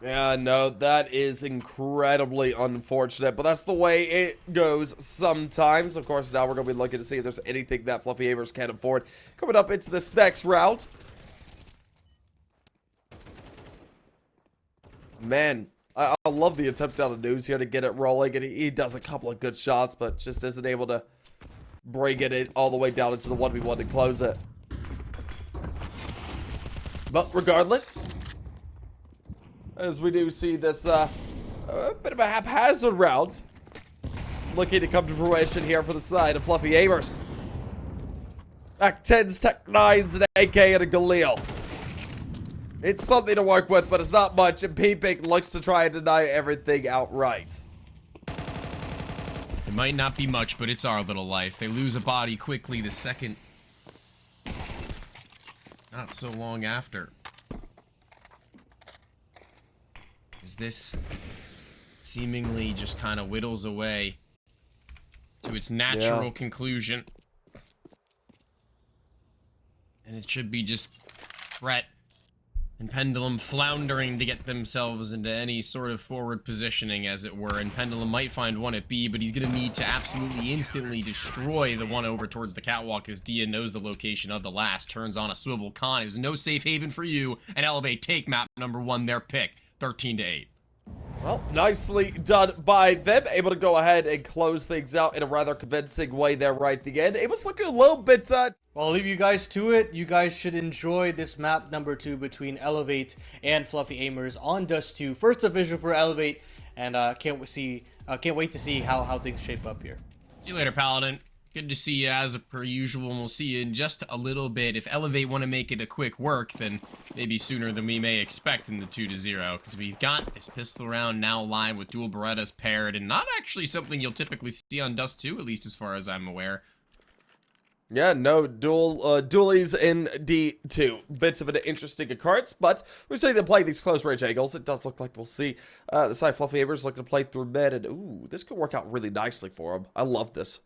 Yeah, no, that is incredibly unfortunate, but that's the way it goes sometimes. Of course, now we're going to be looking to see if there's anything that Fluffy AIMERS can afford. Coming up into this next round. Man, I love the attempt out of News here to get it rolling, and he does a couple of good shots, but just isn't able to bring it all the way down into the 1v1 to close it. But regardless, as we do see this a bit of a haphazard round looking to come to fruition here for the side of Fluffy AIMERS. Back 10s, Tech 9s, an AK, and a Galil. It's something to work with, but it's not much, and Peeping looks to try and deny everything outright. It might not be much, but it's our little life. They lose a body quickly the second. Not so long after. As this seemingly just kind of whittles away to its natural conclusion. And it should be just Brett and Pendulum floundering to get themselves into any sort of forward positioning, as it were. And Pendulum might find one at B, but he's going to need to absolutely instantly destroy the one over towards the catwalk, as Dia knows the location of the last. Turns on a swivel. Con is no safe haven for you, and Elevate take map number 1, their pick, 13-8. Well, nicely done by them. Able to go ahead and close things out in a rather convincing way there right at the end. It was looking a little bit... Well, I'll leave you guys to it. You guys should enjoy this map number 2 between Elevate and Fluffy AIMERS on Dust 2. First division for Elevate, and can't wait to see how things shape up here. See you later, Paladin. Good to see you as per usual, and we'll see you in just a little bit. If Elevate want to make it a quick work, then maybe sooner than we may expect in the 2-0, because we've got this pistol round now live with dual Berettas paired, and not actually something you'll typically see on Dust 2, at least as far as I'm aware. Yeah, no dualies in D2. Bits of an interesting occurrence, but we're saying they're playing these close range angles. It does look like we'll see the side Fluffy AIMERS looking to play through mid, and ooh, this could work out really nicely for them. I love this.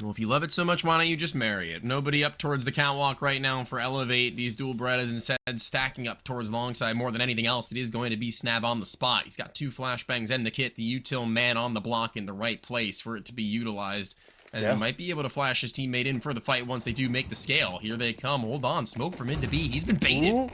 Well, if you love it so much, why don't you just marry it? Nobody up towards the catwalk right now for Elevate. These dual Berettas instead stacking up towards longside more than anything else. It is going to be Snav on the spot. He's got 2 flashbangs and the kit, the util man on the block in the right place for it to be utilized. As he might be able to flash his teammate in for the fight once they do make the scale. Here they come. Hold on. Smoke from mid to B. He's been baited.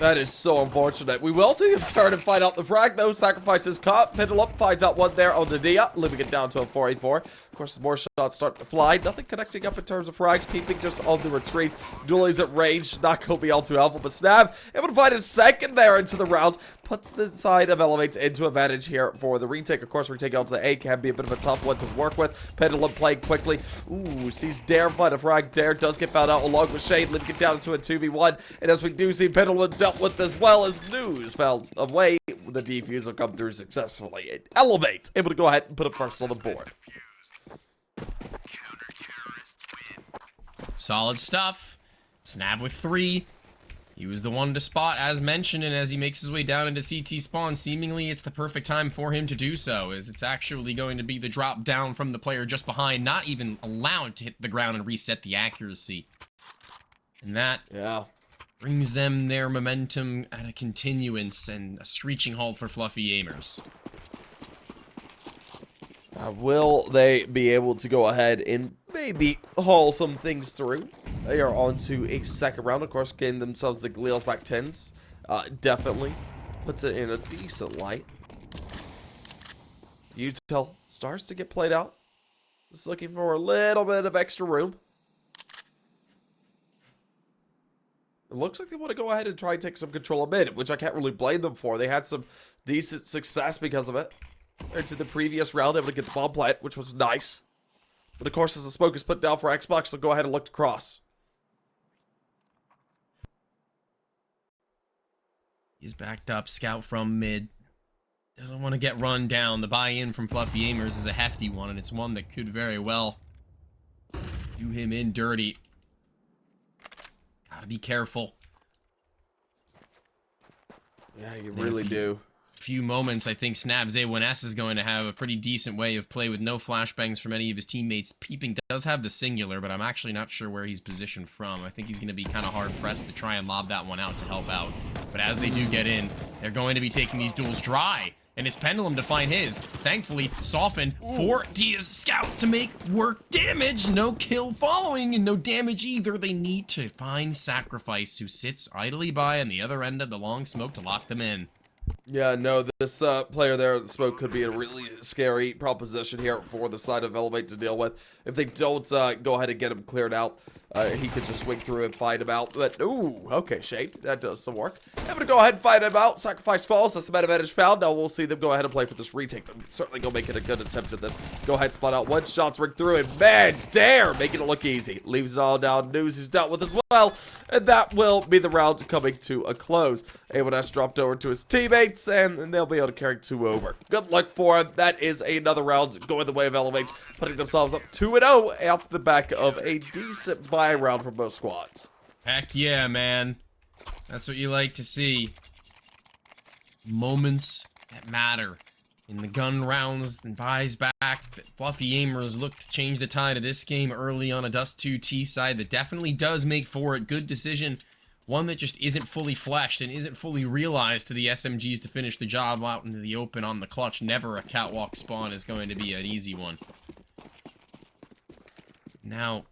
That is so unfortunate. We will take a turn and find out the frag, though. Sacrifices caught. Pendulum finds out one there on the Dia, leaving it down to a 4-8-4. Of course, more shots start to fly. Nothing connecting up in terms of frags. Peeping just on the retreat. Dualies at range. Not going to be all too helpful, but Snav able to find his second there into the round. Puts the side of Elevates into advantage here for the retake. Of course, retake onto the A can be a bit of a tough one to work with. Pendulum playing quickly. Ooh, sees Dare find a frag. Dare does get found out along with Shade, leaving it down into a 2v1. And as we do see Pendulum dealt with as well as News found a way, the defuse will come through successfully. Elevate, able to go ahead and put a first on the board. Solid stuff. Snap with 3. He was the one to spot, as mentioned, and as he makes his way down into CT spawn, seemingly it's the perfect time for him to do so, as it's actually going to be the drop down from the player just behind, not even allowed to hit the ground and reset the accuracy. And that brings them their momentum at a continuance and a screeching halt for Fluffy AIMERS. Will they be able to go ahead and maybe haul some things through? They are on to a second round, of course, getting themselves the Gleals back 10s. Definitely puts it in a decent light. Util starts to get played out. Just looking for a little bit of extra room. It looks like they want to go ahead and try and take some control of mid, which I can't really blame them for. They had some decent success because of it. Into the previous round, able to get the bomb plant, which was nice. But of course, as the smoke is put down for Xbox, they'll go ahead and look to cross. He's backed up, scout from mid. Doesn't want to get run down. The buy-in from Fluffy AIMERS is a hefty one, and it's one that could very well do him in dirty. Gotta be careful. Yeah, you really do. Few moments, I think Snab's A1S is going to have a pretty decent way of play with no flashbangs from any of his teammates. Peeping does have the singular, but I'm actually not sure where he's positioned from. I think he's going to be kind of hard-pressed to try and lob that one out to help out. But as they do get in, they're going to be taking these duels dry. And it's Pendulum to find his. Thankfully, soften for Dia's scout to make work damage. No kill following and no damage either. They need to find Sacrifice, who sits idly by on the other end of the long smoke to lock them in. Yeah, no, this player there, the smoke, could be a really scary proposition here for the side of Elevate to deal with. If they don't go ahead and get him cleared out, he could just swing through and fight him out. But, ooh, okay, Shade, that does some work. I'm going to go ahead and fight him out. Sacrifice falls. That's the meta advantage found. Now we'll see them go ahead and play for this retake. They're certainly going to make it a good attempt at this. Go ahead, spot out one shots, ring through, and man, Dare, making it look easy. Leaves it all down. News is dealt with as well. And that will be the round coming to a close. A1S dropped over to his teammates, and they'll be able to carry 2 over. Good luck for him. That is another round going the way of Elevate, putting themselves up 2-0 off the back of a decent buy round for both squads. Heck yeah, man. That's what you like to see. Moments that matter. In the gun rounds and buys back, Fluffy AIMERS look to change the tide of this game early on a Dust 2 T side that definitely does make for it. Good decision. One that just isn't fully fleshed and isn't fully realized to the SMGs to finish the job out into the open on the clutch. Never a catwalk spawn is going to be an easy one. Now,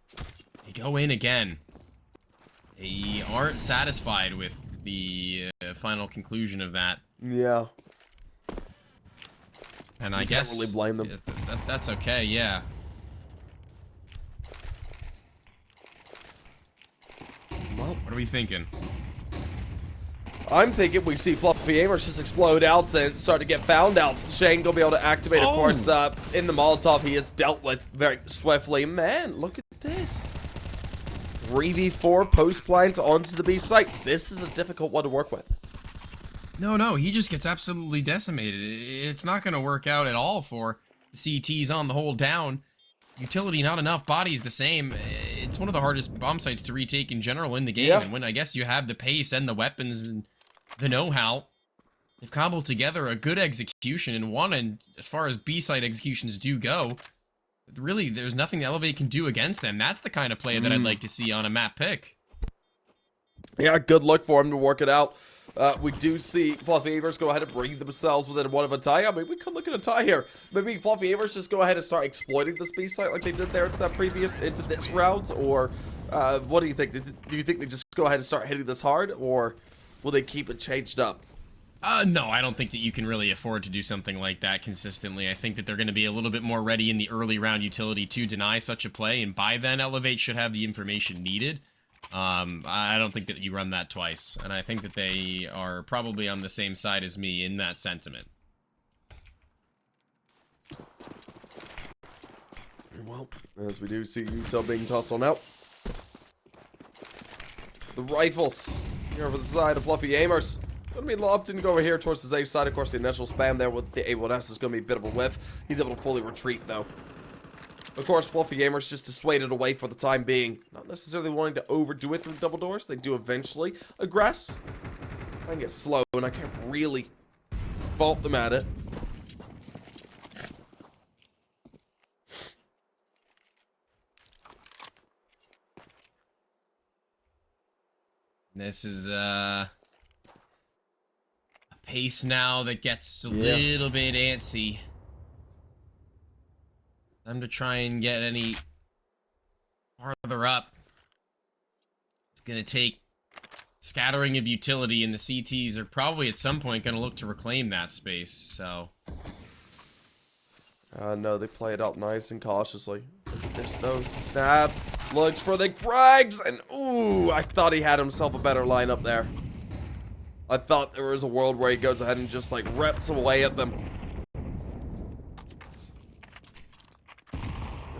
they go in again. They aren't satisfied with the final conclusion of that. Yeah. And I Can't guess really blame them. That's okay, yeah. Well, What are we thinking? I'm thinking we see Fluffy AIMERS just explode out and start to get found out. Shane gonna be able to activate, of course, in the Molotov he is dealt with very swiftly. Man, look at this. 3v4 post plant onto the B site. This is a difficult one to work with. No, he just gets absolutely decimated. It's not going to work out at all for the CTs on the whole down. Utility, not enough. Bodies the same. It's one of the hardest bomb sites to retake in general in the game. Yeah. And when I guess you have the pace and the weapons and the know-how, they've cobbled together a good execution in one. And as far as B site executions do go, really, there's nothing Elevate can do against them. That's the kind of play that I'd like to see on a map pick. Yeah, good luck for him to work it out. We do see Fluffy AIMERS go ahead and bring themselves within one of a tie. I mean, we could look at a tie here. Maybe Fluffy AIMERS just go ahead and start exploiting this B site like they did there into this round, or what do you think? Do you think they just go ahead and start hitting this hard, or will they keep it changed up? No, I don't think that you can really afford to do something like that consistently. I think that they're going to be a little bit more ready in the early round utility to deny such a play, and by then Elevate should have the information needed. I don't think that you run that twice, and I think that they are probably on the same side as me in that sentiment. Well, as we do see Util being tossed on out. The rifles here over the side of Fluffy AIMERS. Gonna be opting to go over here towards his A side. Of course, the initial spam there with the A1S is gonna be a bit of a whiff. He's able to fully retreat though. Of course, Fluffy AIMERS just dissuaded away for the time being. Not necessarily wanting to overdo it through double doors. They do eventually aggress. I can get slow, and I can't really fault them at it. This is a pace now that gets a little bit antsy. Time to try and get any farther up. It's gonna take scattering of utility, and the CTs are probably at some point gonna look to reclaim that space, so. No, they play it out nice and cautiously. Look at this though. Snap. Looks for the frags, and ooh, I thought he had himself a better lineup there. I thought there was a world where he goes ahead and just like reps away at them.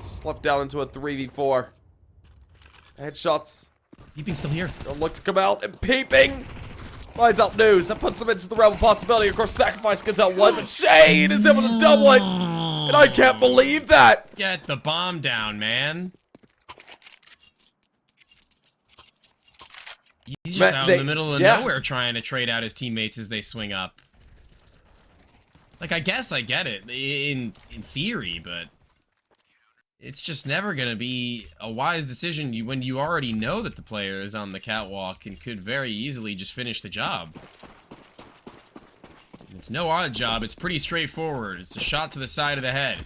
Slipped down into a 3v4. Headshots. Peeping's still here. Don't look to come out, and Peeping finds out news. That puts him into the realm of possibility. Of course, Sacrifice gets out one, but Shade is able to double it. And I can't believe that. Get the bomb down, man. He's just out in the middle of nowhere trying to trade out his teammates as they swing up. Like, I guess I get it in theory, but it's just never going to be a wise decision when you already know that the player is on the catwalk and could very easily just finish the job. It's no odd job. It's pretty straightforward. It's a shot to the side of the head.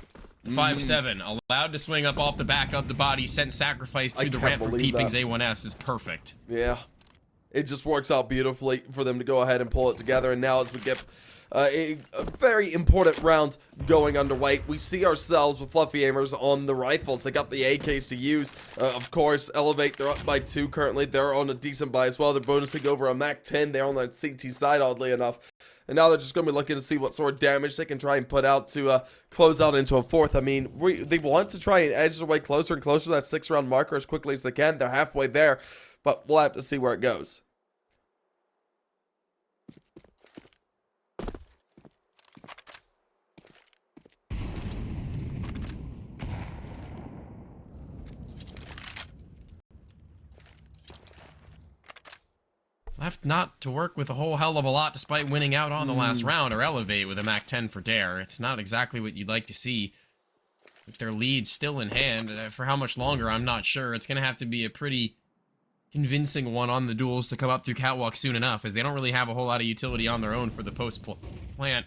5-7, allowed to swing up off the back of the body, sent Sacrifice to the ramp for Peeping's A1S is perfect. Yeah. It just works out beautifully for them to go ahead and pull it together. And now as we get a very important round going underway, we see ourselves with Fluffy AIMERS on the rifles. They got the AKs to use. Of course, Elevate, they're up by 2 currently. They're on a decent buy as well. They're bonusing over a Mac 10. They're on that CT side, oddly enough. And now they're just going to be looking to see what sort of damage they can try and put out to close out into a 4th. I mean, they want to try and edge their way closer and closer to that 6-round marker as quickly as they can. They're halfway there, but we'll have to see where it goes. Left not to work with a whole hell of a lot despite winning out on the last round, or Elevate with a Mac 10 for Dare. It's not exactly what you'd like to see. With their lead still in hand, for how much longer, I'm not sure. It's going to have to be a pretty convincing one on the duels to come up through Catwalk soon enough, as they don't really have a whole lot of utility on their own for the post-plant.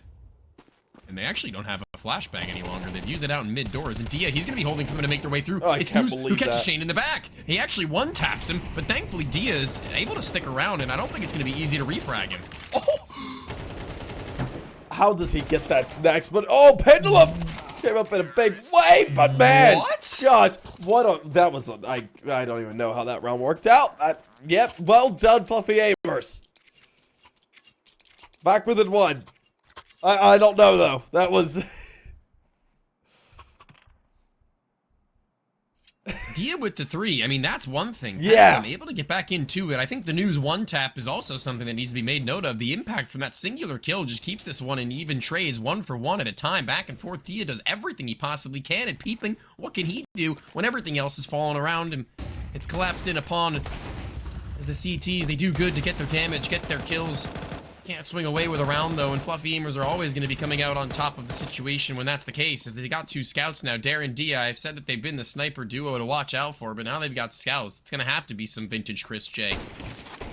And they actually don't have a flashbang any longer. They've used it out in mid-doors. And Dia, he's going to be holding for them to make their way through. Oh, it's News who catches Shane in the back. He actually one-taps him, but thankfully Dia is able to stick around, and I don't think it's going to be easy to refrag him. Oh! How does he get that next? But, oh, Pendulum came up in a big way, but man! What? Gosh, what a, that was a, I don't even know how that round worked out. Yep, well done, Fluffy AIMERS. Back within 1. I don't know, though. That was... Dia with the 3, I mean, that's one thing. Yeah. I'm able to get back into it. I think the News one-tap is also something that needs to be made note of. The impact from that singular kill just keeps this one in even trades, 1 for 1 at a time, back and forth. Dia does everything he possibly can, and Peeping, what can he do when everything else is falling around him? It's collapsed in upon as the CTs, they do good to get their damage, get their kills. Can't swing away with a round, though, and Fluffy AIMERS are always going to be coming out on top of the situation when that's the case. As they got 2 scouts now, Dare and Dia, I've said that they've been the sniper duo to watch out for, but now they've got scouts. It's going to have to be some vintage Chris J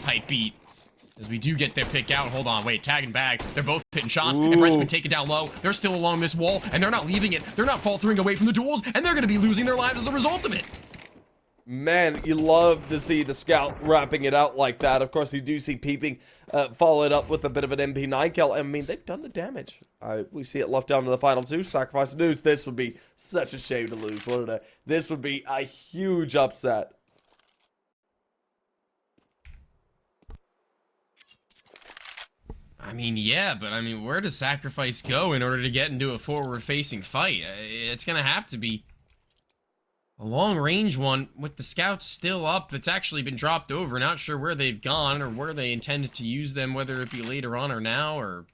type beat. As we do get their pick out. Hold on, wait, tag and bag. They're both hitting shots, and Brent's been taken down low. They're still along this wall, and they're not leaving it. They're not faltering away from the duels, and they're going to be losing their lives as a result of it. Man, you love to see the scout wrapping it out like that. Of course, you do see Peeping follow it up with a bit of an MP9 kill. I mean, they've done the damage. We see it left down to the final 2. Sacrifice news. This would be such a shame to lose, wouldn't it? This would be a huge upset. I mean, yeah, but I mean, where does Sacrifice go in order to get into a forward-facing fight? It's gonna have to be a long-range one with the scouts still up that's actually been dropped over. Not sure where they've gone or where they intended to use them, whether it be later on or now or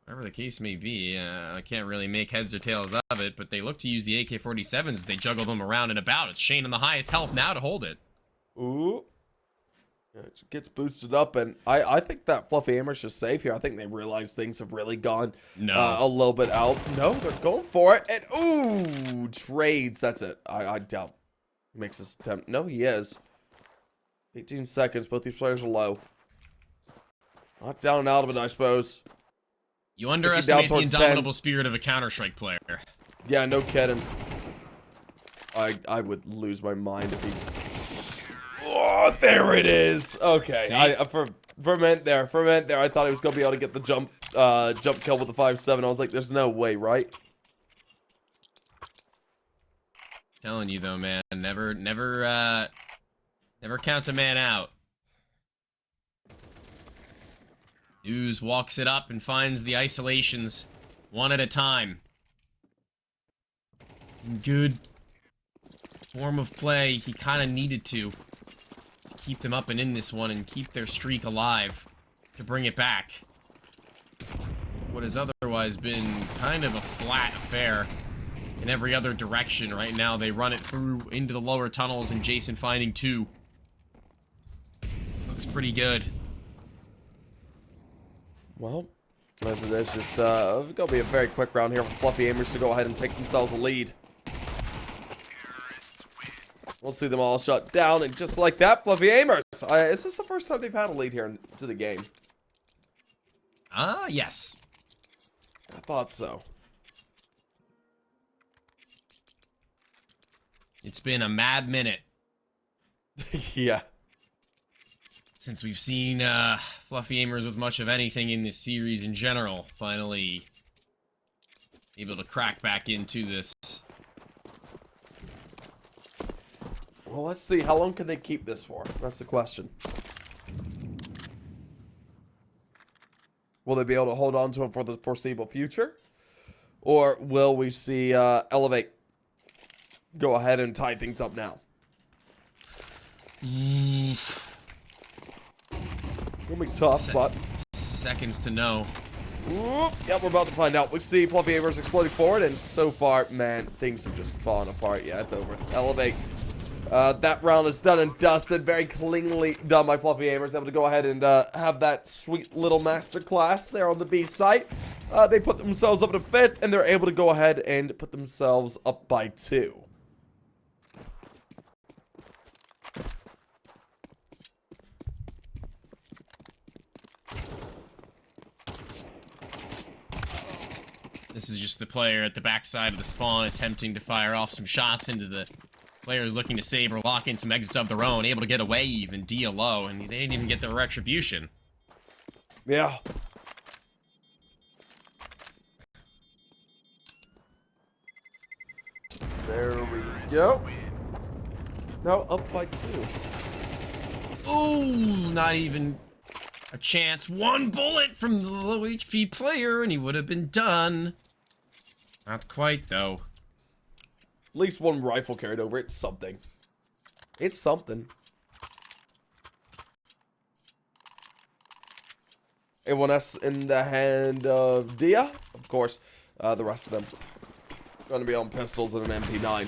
whatever the case may be. I can't really make heads or tails of it, but they look to use the AK-47s as they juggle them around and about. It's Shane on the highest health now to hold it. Ooh. It gets boosted up, and I think that Fluffy AIMERS just safe here. I think they realize things have really gone a little bit out. No, they're going for it, and ooh, trades. That's it. I doubt he makes this attempt. No, he is. 18 seconds. Both these players are low. Not down and out of it, I suppose. You underestimate the indomitable spirit of a Counter-Strike player. Yeah, no kidding. I would lose my mind if he... Oh, there it is. Okay, for a minute there, I thought he was gonna be able to get the jump kill with the 5.7. I was like, there's no way, right? Telling you though, man, never count a man out. News walks it up and finds the isolations one at a time. Good form of play. He kind of needed to keep them up and in this one and keep their streak alive to bring it back. What has otherwise been kind of a flat affair in every other direction right now. They run it through into the lower tunnels and Jason finding 2. Looks pretty good. Well, as it is, just gonna be a very quick round here for Fluffy AIMERS to go ahead and take themselves a lead. We'll see them all shut down, and just like that, Fluffy AIMERS. Is this the first time they've had a lead here into the game? Yes. I thought so. It's been a mad minute. Yeah. Since we've seen Fluffy AIMERS with much of anything in this series in general, finally able to crack back into this. Well, let's see. How long can they keep this for? That's the question. Will they be able to hold on to it for the foreseeable future? Or will we see Elevate go ahead and tie things up now? It'll be tough, but... Seconds to know. Whoop, yep, we're about to find out. We see Fluffy AIMERS exploding forward, and so far, man, things have just fallen apart. Yeah, it's over. Elevate. That round is done and dusted. Very cleanly done by Fluffy AIMERS. Able to go ahead and have that sweet little masterclass there on the B site. They put themselves up to 5th, and they're able to go ahead and put themselves up by 2. This is just the player at the backside of the spawn attempting to fire off some shots into the players looking to save or lock in some exits of their own, able to get away even DLO, and they didn't even get their retribution. Yeah. There we go. No, up by 2. Oh, not even a chance. One bullet from the low HP player, and he would have been done. Not quite, though. At least one rifle carried over. It's something. It's something. A1S in the hand of Dia. Of course, the rest of them going to be on pistols and an MP9.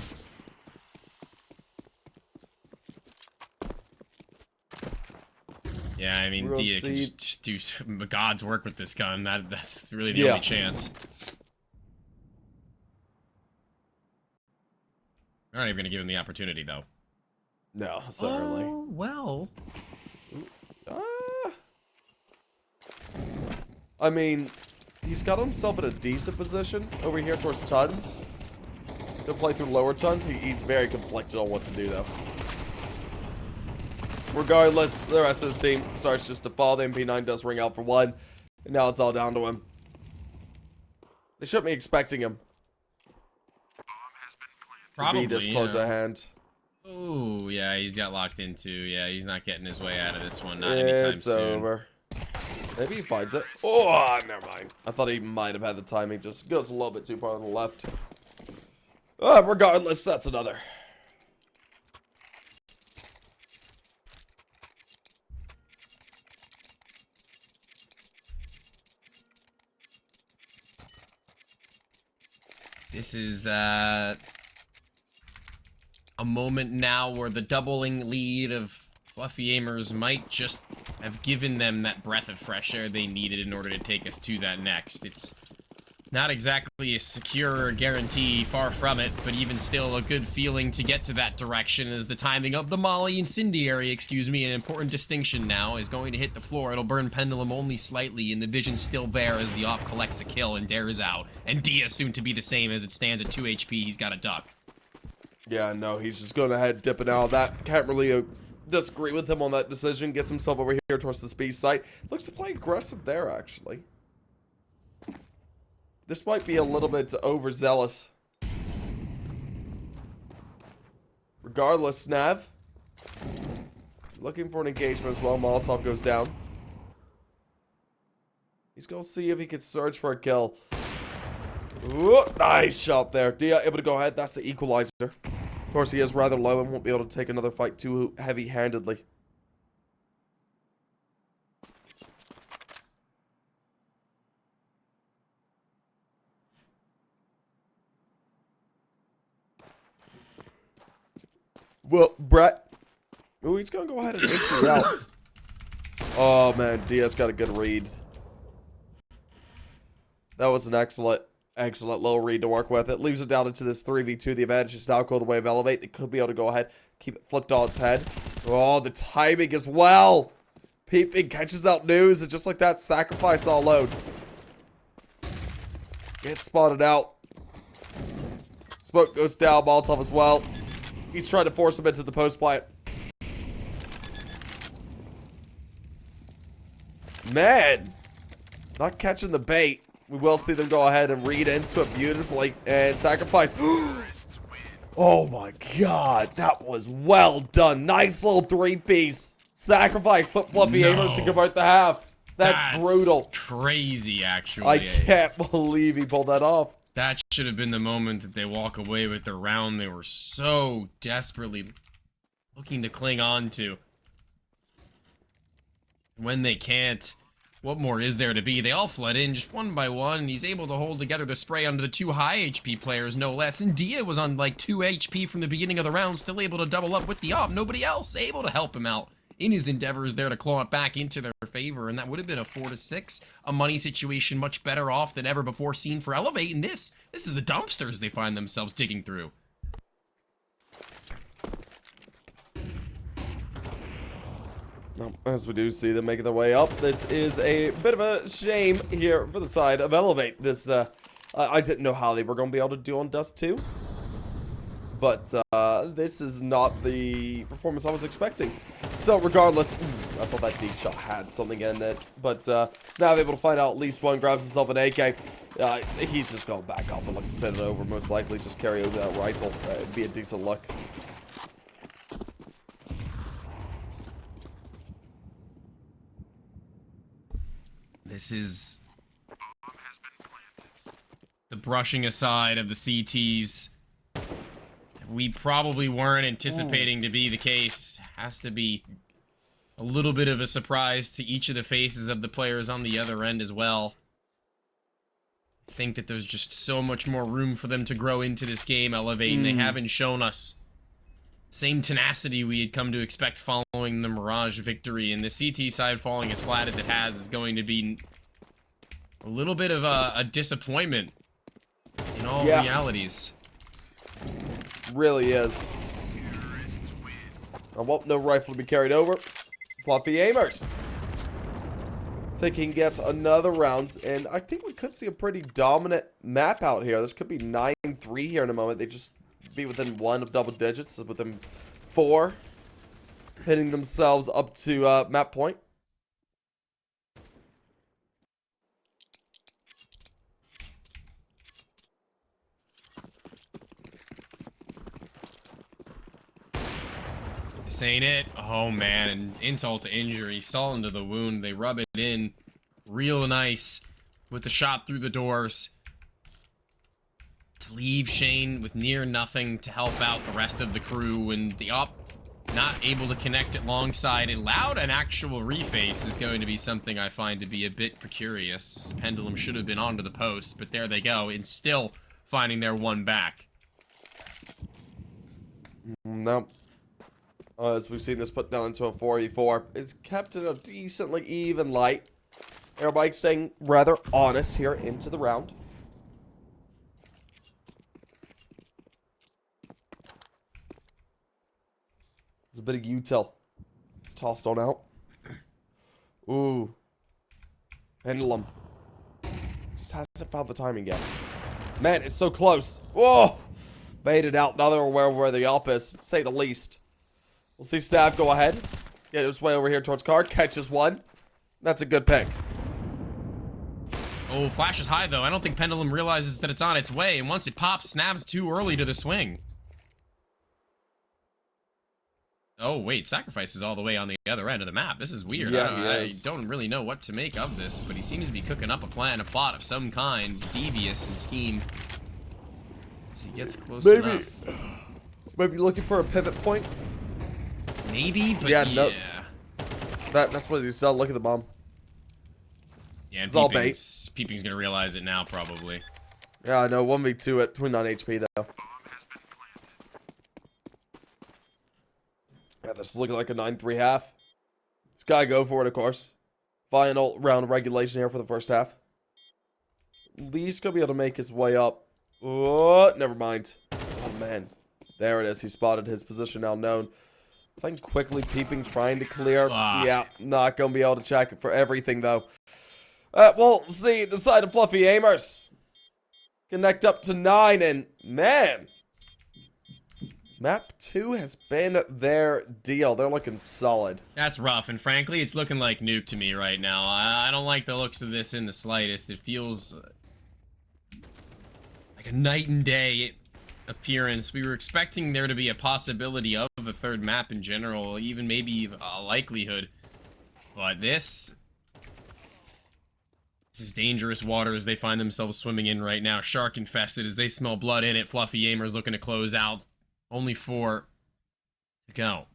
Yeah, I mean, Dia can just do God's work with this gun. That's really the only chance. They're not even going to give him the opportunity, though. No, certainly. Oh, well. I mean, he's got himself in a decent position over here towards tons. To play through lower tons, he's very conflicted on what to do, though. Regardless, the rest of his team starts just to fall. The MP9 does ring out for one. And now it's all down to him. They shouldn't be expecting him Probably, to be this close at hand. Oh, yeah, he's got locked into. Yeah, he's not getting his way out of this one. Not anytime It's soon. over. Maybe he finds it. Oh, never mind. I thought he might have had the timing. Just goes a little bit too far on the left. Regardless, that's another. This is a moment now where the doubling lead of Fluffy Aimers might just have given them that breath of fresh air they needed in order to take us to that next. It's not exactly a secure guarantee, far from it, but even still a good feeling to get to that direction as the timing of the Molly Incendiary, an important distinction now, is going to hit the floor. It'll burn Pendulum only slightly, and the vision's still there as the op collects a kill and dares out. And Dia soon to be the same as it stands at 2 HP. He's got a duck. Yeah, no, he's just going ahead dipping out of that. Can't really disagree with him on that decision. Gets himself over here towards the speed site. Looks to play aggressive there, actually. This might be a little bit overzealous. Regardless, Nav looking for an engagement as well. Molotov goes down. He's going to see if he can search for a kill. Ooh, nice shot there. Dia able to go ahead. That's the equalizer. Of course, he is rather low and won't be able to take another fight too heavy-handedly. Well, Brett. Ooh, he's going to go ahead and entry out. Oh, man. Dia's got a good read. That was an excellent little read to work with. It leaves it down into this 3v2. The advantage is now go the way of Elevate. They could be able to go ahead, keep it flipped on its head. Oh, the timing as well. Peeping catches out news, and just like that, sacrifice all load. Gets spotted out. Smoke goes down, Molotov as well. He's trying to force him into the post plant. Man, not catching the bait. We will see them go ahead and read into it beautifully and sacrifice. Oh my god, that was well done. Nice little three-piece sacrifice. Put Fluffy Aimers to convert the half. That's brutal. Crazy, actually. I can't believe he pulled that off. That should have been the moment that they walk away with the round they were so desperately looking to cling on to. When they can't, what more is there to be? They all fled in just one by one, and he's able to hold together the spray under the 2 high HP players, no less. And Dia was on like 2 HP from the beginning of the round, still able to double up with the op. Nobody else able to help him out in his endeavors there to claw it back into their favor, and that would have been a 4-6, a money situation much better off than ever before seen for Elevate, and this is the dumpsters they find themselves digging through. As we do see them making their way up, this is a bit of a shame here for the side of Elevate. This, I didn't know how they were going to be able to do on Dust 2. But this is not the performance I was expecting. So regardless, I thought that deep shot had something in it. But so now able to find out at least one, grabs himself an AK. He's just going back up and look to send it over. Most likely just carry over that rifle. It'd be a decent look. This is the brushing aside of the CTs. We probably weren't anticipating to be the case. Has to be a little bit of a surprise to each of the faces of the players on the other end as well. I think that there's just so much more room for them to grow into this game, Elevate, and they haven't shown us same tenacity we had come to expect following the Mirage victory, and the CT side falling as flat as it has is going to be a little bit of a disappointment in all realities. Really is. I want no rifle to be carried over. Fluffy Aimers taking yet another round, and I think we could see a pretty dominant map out here. This could be 9-3 here in a moment. They just be within 1 of double digits, within 4. hitting themselves up to map point. This ain't it. Oh man, and insult to injury, salt into the wound. They rub it in real nice with the shot through the doors to leave Shane with near nothing to help out the rest of the crew, and the op not able to connect alongside a loud and actual reface is going to be something I find to be a bit precarious. This pendulum should have been onto the post, but there they go, and still finding their one back. No. As we've seen this put down into a 4v4. It's kept in a decently even light. Everybody staying rather honest here into the round. There's a bit of util. It's tossed on out. Ooh. Pendulum. Just hasn't found the timing yet. Man, it's so close. Whoa! Made it out. Now they're aware of where the op is, to say the least. We'll see Stav go ahead. Get his way over here towards Card. Catches one. That's a good pick. Oh, flash is high, though. I don't think Pendulum realizes that it's on its way, and once it pops, Snab's too early to the swing. Oh, wait, Sacrifice is all the way on the other end of the map. This is weird. Yeah, I don't really know what to make of this, but he seems to be cooking up a plan, a plot of some kind, devious in scheme. As he gets close enough. Maybe looking for a pivot point. Maybe, but Yeah, yeah. no. That's what he's done. Look at the bomb. Yeah, and It's all bait. Peeping's gonna realize it now, probably. Yeah, I know. 1v2 at 29 HP, though. Yeah, this is looking like a 9-3 half. This guy go for it, of course. Final round of regulation here for the first half. Lee's gonna be able to make his way up. Oh, never mind. Oh, man. There it is. He spotted his position now known. Playing quickly, Peeping, trying to clear. Yeah, not gonna be able to check it for everything, though. We'll see the side of Fluffy AIMERS. Connect up to 9, and man, map 2 has been their deal. They're looking solid. That's rough, and frankly, it's looking like Nuke to me right now. I don't like the looks of this in the slightest. It feels like a night and day appearance. We were expecting there to be a possibility of a third map in general, even maybe a likelihood. But this is dangerous waters they find themselves swimming in right now. Shark infested as they smell blood in it. Fluffy AIMERS looking to close out. Only 4 to go.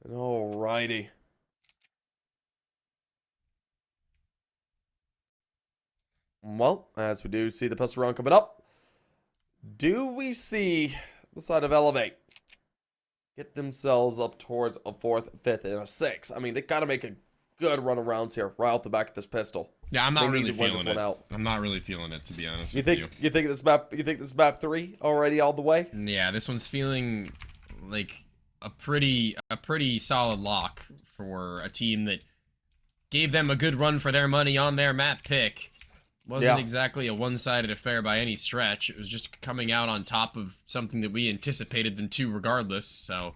Alrighty. Well, as we do see the pistol round coming up, do we see the side of Elevate get themselves up towards a 4th, 5th, and a 6th? I mean, they gotta make a good run of rounds here, right off the back of this pistol. Yeah, I'm not really win feeling this one it. out. I'm not really feeling it, to be honest You with think you. you think this map 3 already all the way? Yeah, this one's feeling like a pretty solid lock for a team that gave them a good run for their money on their map pick. Wasn't exactly a one-sided affair by any stretch. It was just coming out on top of something that we anticipated them to regardless, so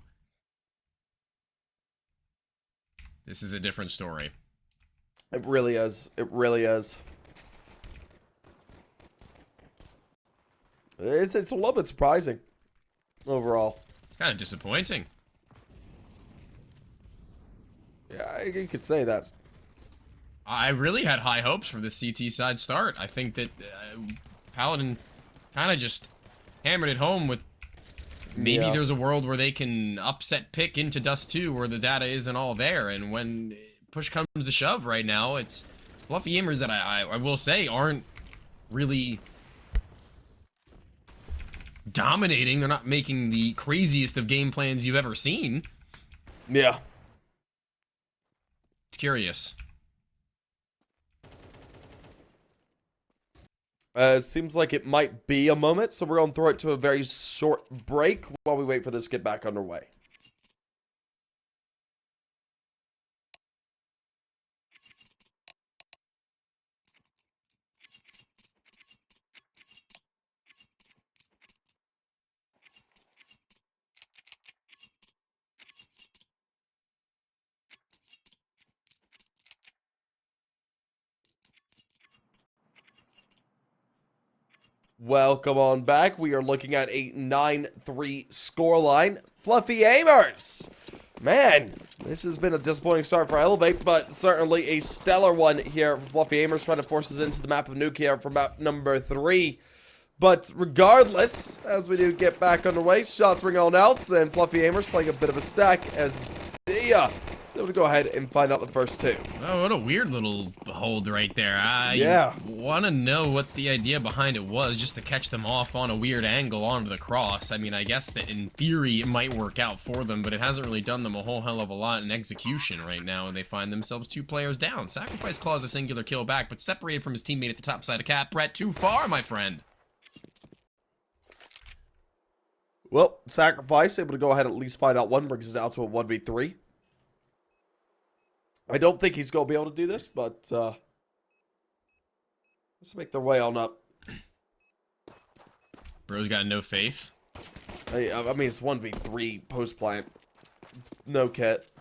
this is a different story. It really is. It really is. It's a little bit surprising overall. It's kind of disappointing. Yeah, you could say that. I really had high hopes for the CT side start. I think that Paladin kind of just hammered it home with maybe there's a world where they can upset pick into Dust 2 where the data isn't all there, and when push comes to shove right now, it's Fluffy AIMERS that I will say aren't really dominating. They're not making the craziest of game plans you've ever seen. Yeah. It's curious. It seems like it might be a moment, so we're going to throw it to a very short break while we wait for this to get back underway. Welcome on back. We are looking at a 9-3 scoreline. Fluffy AIMERS. Man, this has been a disappointing start for Elevate, but certainly a stellar one here for Fluffy AIMERS, trying to force us into the map of Nuke here for map number 3. But regardless, as we do get back underway, shots ring on out, and Fluffy AIMERS playing a bit of a stack as Dia is able to go ahead and find out the first 2. Oh, what a weird little hold right there. Yeah. Want to know what the idea behind it was, just to catch them off on a weird angle onto the cross. I mean, I guess that in theory it might work out for them, but it hasn't really done them a whole hell of a lot in execution right now, and they find themselves 2 players down. Sacrifice claws a singular kill back, but separated from his teammate at the top side of Cat. Brett, too far, my friend. Well, Sacrifice able to go ahead and at least find out one, brings it down to a 1v3. I don't think he's going to be able to do this, but let's make their way on up. Bro's got no faith. I mean, it's 1v3 post-plant. No kit.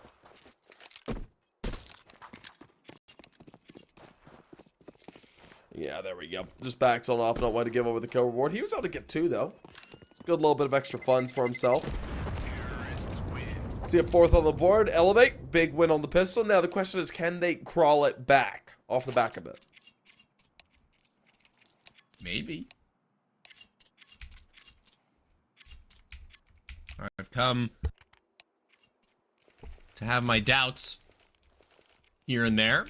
Yeah, there we go. Just backs on off, not wanting to give over the kill reward. He was able to get 2, though. It's a good little bit of extra funds for himself. See a 4th on the board. Elevate. Big win on the pistol. Now the question is, can they crawl it back off the back of it? Maybe. I've come to have my doubts here and there.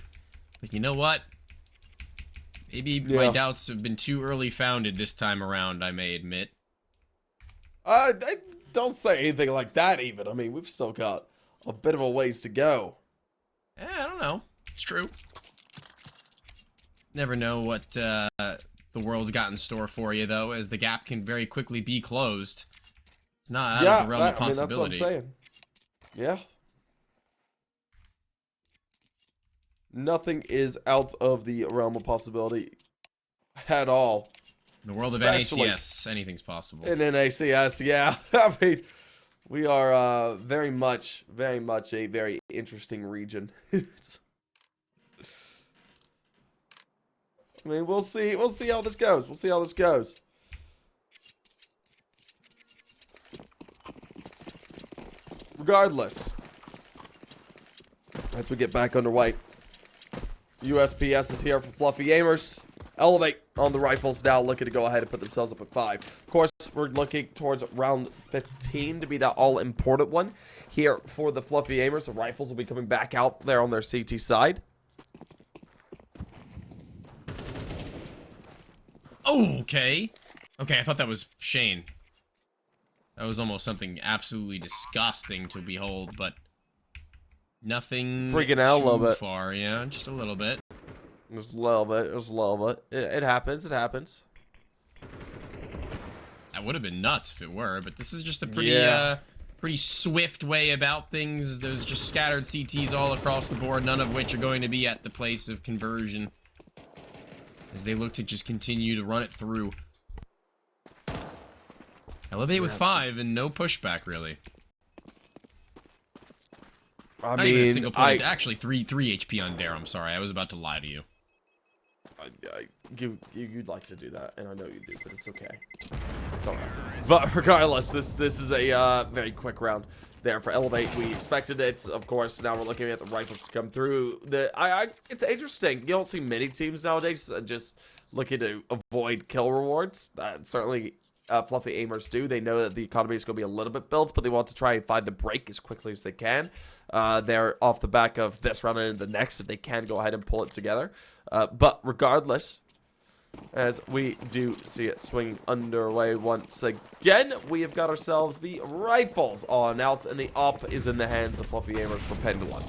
But you know what? Maybe my doubts have been too early founded this time around, I may admit. I don't say anything like that, even. I mean, we've still got a bit of a ways to go. I don't know. It's true. Never know what the world's got in store for you, though, as the gap can very quickly be closed. It's not out of the realm of possibility. I mean, that's what I'm saying. Yeah. Nothing is out of the realm of possibility at all. In the world of Especially NACS, anything's possible. In NACS, yeah. I mean, we are very much a very interesting region. I mean, we'll see how this goes. We'll see how this goes. Regardless, as we get back underway, USPS is here for Fluffy AIMERS. Elevate on the rifles now, looking to go ahead and put themselves up at 5. Of course, we're looking towards round 15 to be that all-important one. Here for the Fluffy AIMERS, the rifles will be coming back out there on their CT side. Oh, okay. Okay, I thought that was Shane. That was almost something absolutely disgusting to behold, but nothing Freaking out a little bit. far, yeah, just a little bit. Just a little bit. Just a little bit. It happens. It happens. That would have been nuts if it were, but this is just a pretty, pretty swift way about things. There's just scattered CTs all across the board, none of which are going to be at the place of conversion, as they look to just continue to run it through. Elevate with 5 and no pushback, really. I Not mean, even a single point. Actually, 3 HP on Dare. I'm sorry, I was about to lie to you. You'd like to do that, and I know you do, but it's okay. It's alright. But regardless, this is a very quick round there for Elevate. We expected it, of course. Now we're looking at the rifles to come through. It's interesting. You don't see many teams nowadays just looking to avoid kill rewards. Certainly, Fluffy AIMERS do. They know that the economy is going to be a little bit built, but they want to try and find the break as quickly as they can. They're off the back of this round and the next, if they can go ahead and pull it together. But regardless, as we do see it swinging underway once again, we have got ourselves the rifles on out, and the op is in the hands of Fluffy AIMERS for Pendulum.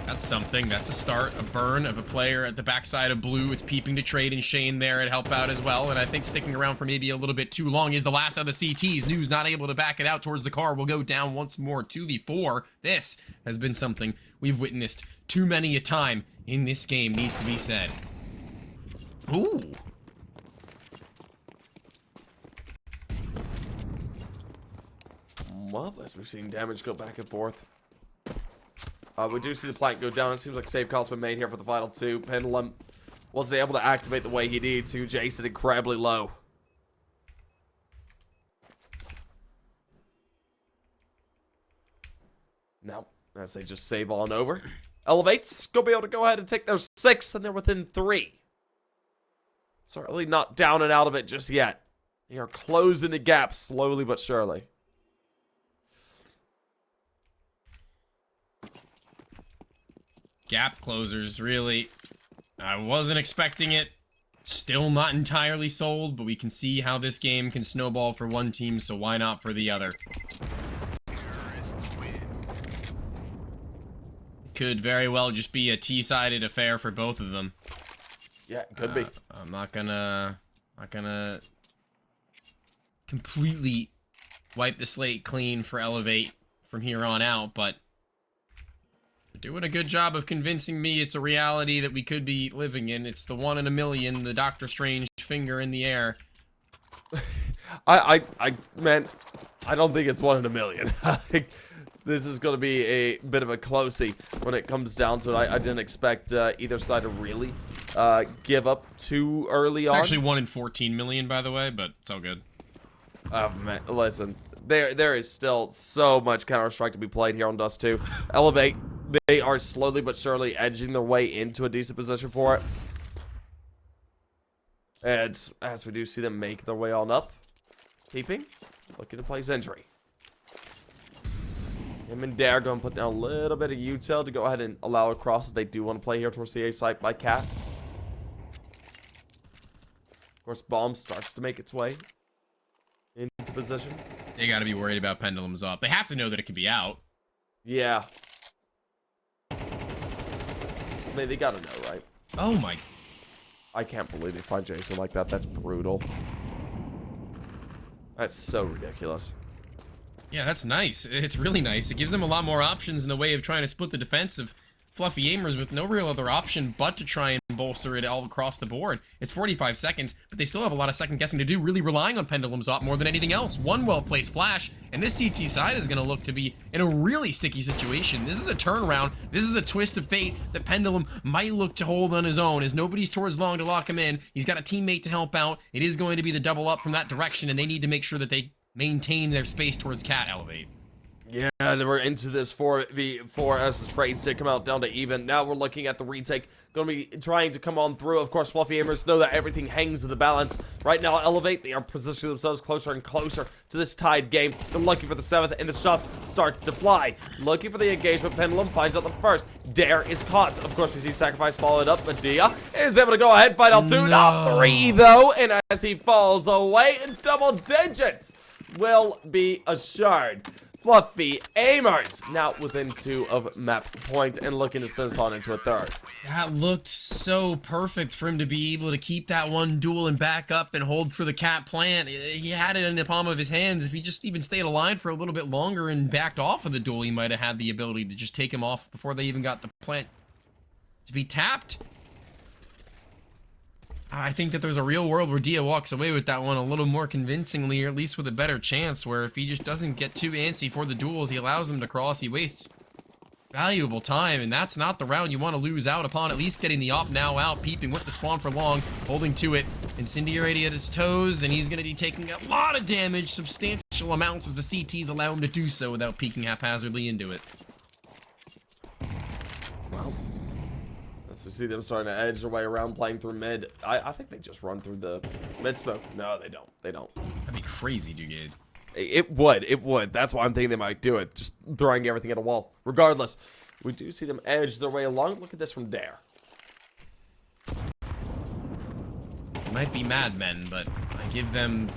That's something. That's a start. A burn of a player at the backside of blue. It's peeping to trade and Shane there and help out as well. And I think sticking around for maybe a little bit too long is the last of the CTs. News not able to back it out towards the car. Will go down once more to the 4. This has been something we've witnessed too many a time in this game, needs to be said. Ooh. Marvelous. We've seen damage go back and forth. We do see the plank go down. It seems like save call's been made here for the final 2. Pendulum wasn't able to activate the way he needed to. Jason incredibly low. Now, as they just save on over. Elevate's gonna be able to go ahead and take their 6, and they're within 3. Certainly not down and out of it just yet. They are closing the gap slowly but surely. Gap closers, really. I wasn't expecting it. Still not entirely sold, but we can see how this game can snowball for one team, so why not for the other? Could very well just be a T-sided affair for both of them. Yeah, it could be. I'm not gonna completely wipe the slate clean for Elevate from here on out, but they're doing a good job of convincing me it's a reality that we could be living in. It's the 1 in a million, the Doctor Strange finger in the air. Man, I don't think it's 1 in a million. This is going to be a bit of a closey when it comes down to it. I didn't expect either side to really give up too early on. It's actually 1 in 14 million, by the way, but it's all good. Man, listen, there is still so much Counter-Strike to be played here on Dust 2. Elevate, they are slowly but surely edging their way into a decent position for it. And as we do see them make their way on up, keeping, looking to play Zendry. Him and Dare going to put down a little bit of util to go ahead and allow a cross if they do want to play here towards the A site by Cat. Of course, Bomb starts to make its way into position. They got to be worried about Pendulum's up. They have to know that it could be out. Yeah. I mean, they got to know, right? Oh my. I can't believe they find Jason like that. That's brutal. That's so ridiculous. Yeah, that's nice. It's really nice. It gives them a lot more options in the way of trying to split the defense of Fluffy Aimers with no real other option but to try and bolster it all across the board. It's 45 seconds, but they still have a lot of second guessing to do, really relying on Pendulum's op more than anything else. One well-placed flash, and this CT side is going to look to be in a really sticky situation. This is a turnaround. This is a twist of fate that Pendulum might look to hold on his own, as nobody's towards long to lock him in. He's got a teammate to help out. It is going to be the double up from that direction, and they need to make sure that they maintain their space towards Cat Elevate. Yeah, and we're into this 4v4 as the trades did come out down to even. Now we're looking at the retake. Going to be trying to come on through. Of course, Fluffy Aimers know that everything hangs in the balance. Right now, Elevate, they are positioning themselves closer and closer to this tied game. They're looking for the 7th, and the shots start to fly. Looking for the engagement. Pendulum finds out the first. Dare is caught. Of course, we see Sacrifice followed up. Medea is able to go ahead, find out 2, not 3, though. And as he falls away, double digits will be assured. Fluffy Aimers now within 2 of map point and looking to send us on into a 3rd. That looked so perfect for him to be able to keep that one duel and back up and hold for the Cat plant. He had it in the palm of his hands. If he just even stayed alive for a little bit longer and backed off of the duel, he might have had the ability to just take him off before they even got the plant to be tapped. I think that there's a real world where Dia walks away with that one a little more convincingly, or at least with a better chance, where if he just doesn't get too antsy for the duels, he allows them to cross, he wastes valuable time, and that's not the round you want to lose out upon. At least getting the op now out, peeping with the spawn for long, holding to it. Incendiary at his toes, and he's going to be taking a lot of damage, substantial amounts, as the CTs allow him to do so without peeking haphazardly into it. Well, as we see them starting to edge their way around, playing through mid. I think they just run through the mid smoke. No, they don't. They don't. That'd be crazy, Dude. It would. That's why I'm thinking they might do it. Just throwing everything at a wall. Regardless, we do see them edge their way along. Look at this from Dare. Might be madmen, but I give them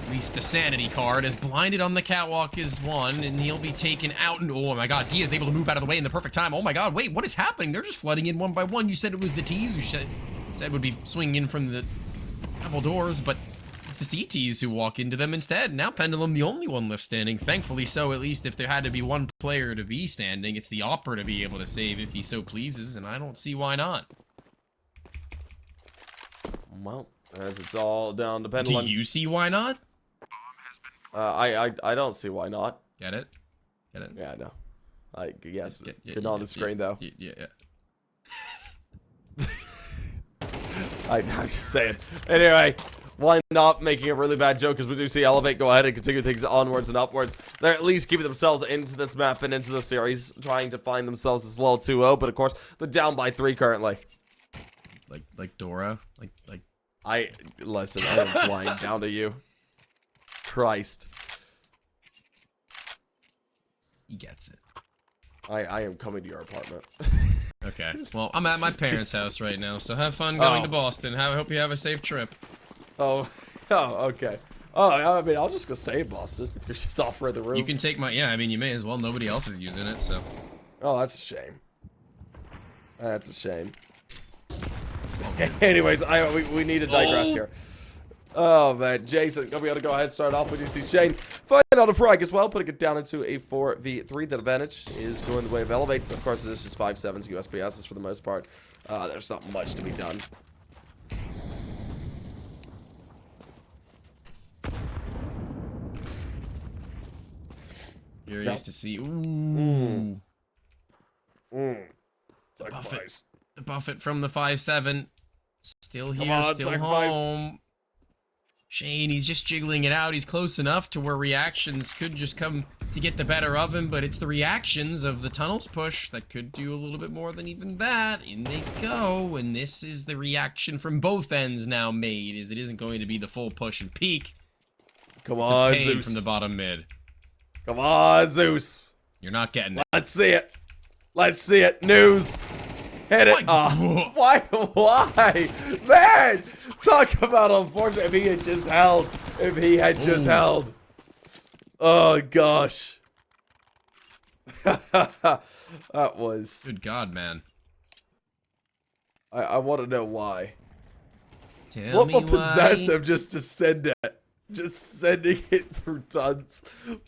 at least the sanity card, as blinded on the catwalk is one, and he'll be taken out. And oh my god, Dia is able to move out of the way in the perfect time. Oh my god, wait, what is happening? They're just flooding in one by one. You said it was the T's who said would be swinging in from the double doors, but it's the CTs who walk into them instead. Now Pendulum, the only one left standing. Thankfully so, at least if there had to be one player to be standing, it's the Opera to be able to save if he so pleases, and I don't see why not. Well, as it's all down to Pendulum. Do you see why not? I don't see why not. Get it? Get it? Yeah, no. I guess. Yeah, Good on the screen, though. Yeah. I'm just saying. Anyway, why not making a really bad joke, because we do see Elevate go ahead and continue things onwards and upwards. They're at least keeping themselves into this map and into the series, trying to find themselves this little 2-0, but of course, they're down by 3 currently. Like Dora? Like... Listen, I am flying down to you. Christ. He gets it. I am coming to your apartment. Okay. Well, I'm at my parents' house right now, so have fun going to Boston. I hope you have a safe trip. Oh, okay. Oh, I mean, I'll just go stay in Boston if you're just offering the room. You can take my... Yeah, I mean, you may as well. Nobody else is using it, so... Oh, that's a shame. That's a shame. Anyways, we need to digress here. Oh, man. Jason, we got to go ahead and start off. We do see Shane finding out a frag as well, putting it down into a 4v3. That advantage is going the way of Elevates. Of course, it is just 5-7s USPSs for the most part. There's not much to be done. You're used to see... Ooh. Sacrifice. The Buffett from the 5-7. Still here, on, still sacrifice. home. Shane, he's just jiggling it out. He's close enough to where reactions could just come to get the better of him, but it's the reactions of the tunnels push that could do a little bit more than even that. In they go, and this is the reaction from both ends now made, as it isn't going to be the full push and peak. Come It's on, a pain Zeus. from the bottom mid. Come on, Zeus. You're not getting it. Let's see it. Let's see it. News. Hit it. My- Why? Why? Man! Talk about unfortunate. If he had just held. If he had just held. Oh, gosh. That was. Good God, man. I want to know why. Tell What me will possess why. him just to send it? Just sending it through tons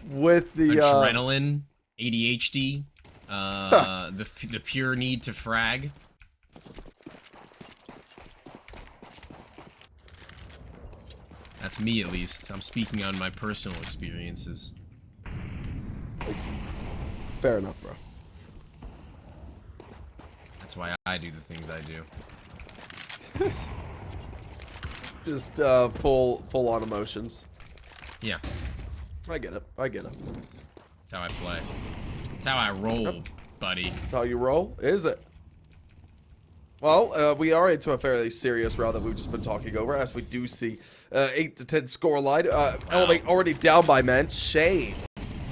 with the Adrenaline, ADHD, the pure need to frag. That's me, at least. I'm speaking on my personal experiences. Fair enough, bro. That's why I do the things I do. Just full on emotions. Yeah, I get it. I get it. that's how I play. That's how I roll, buddy. That's how you roll, is it? Well, we are into a fairly serious round that we've just been talking over, as we do see 8-10 scoreline. Elevate already down by men. Shane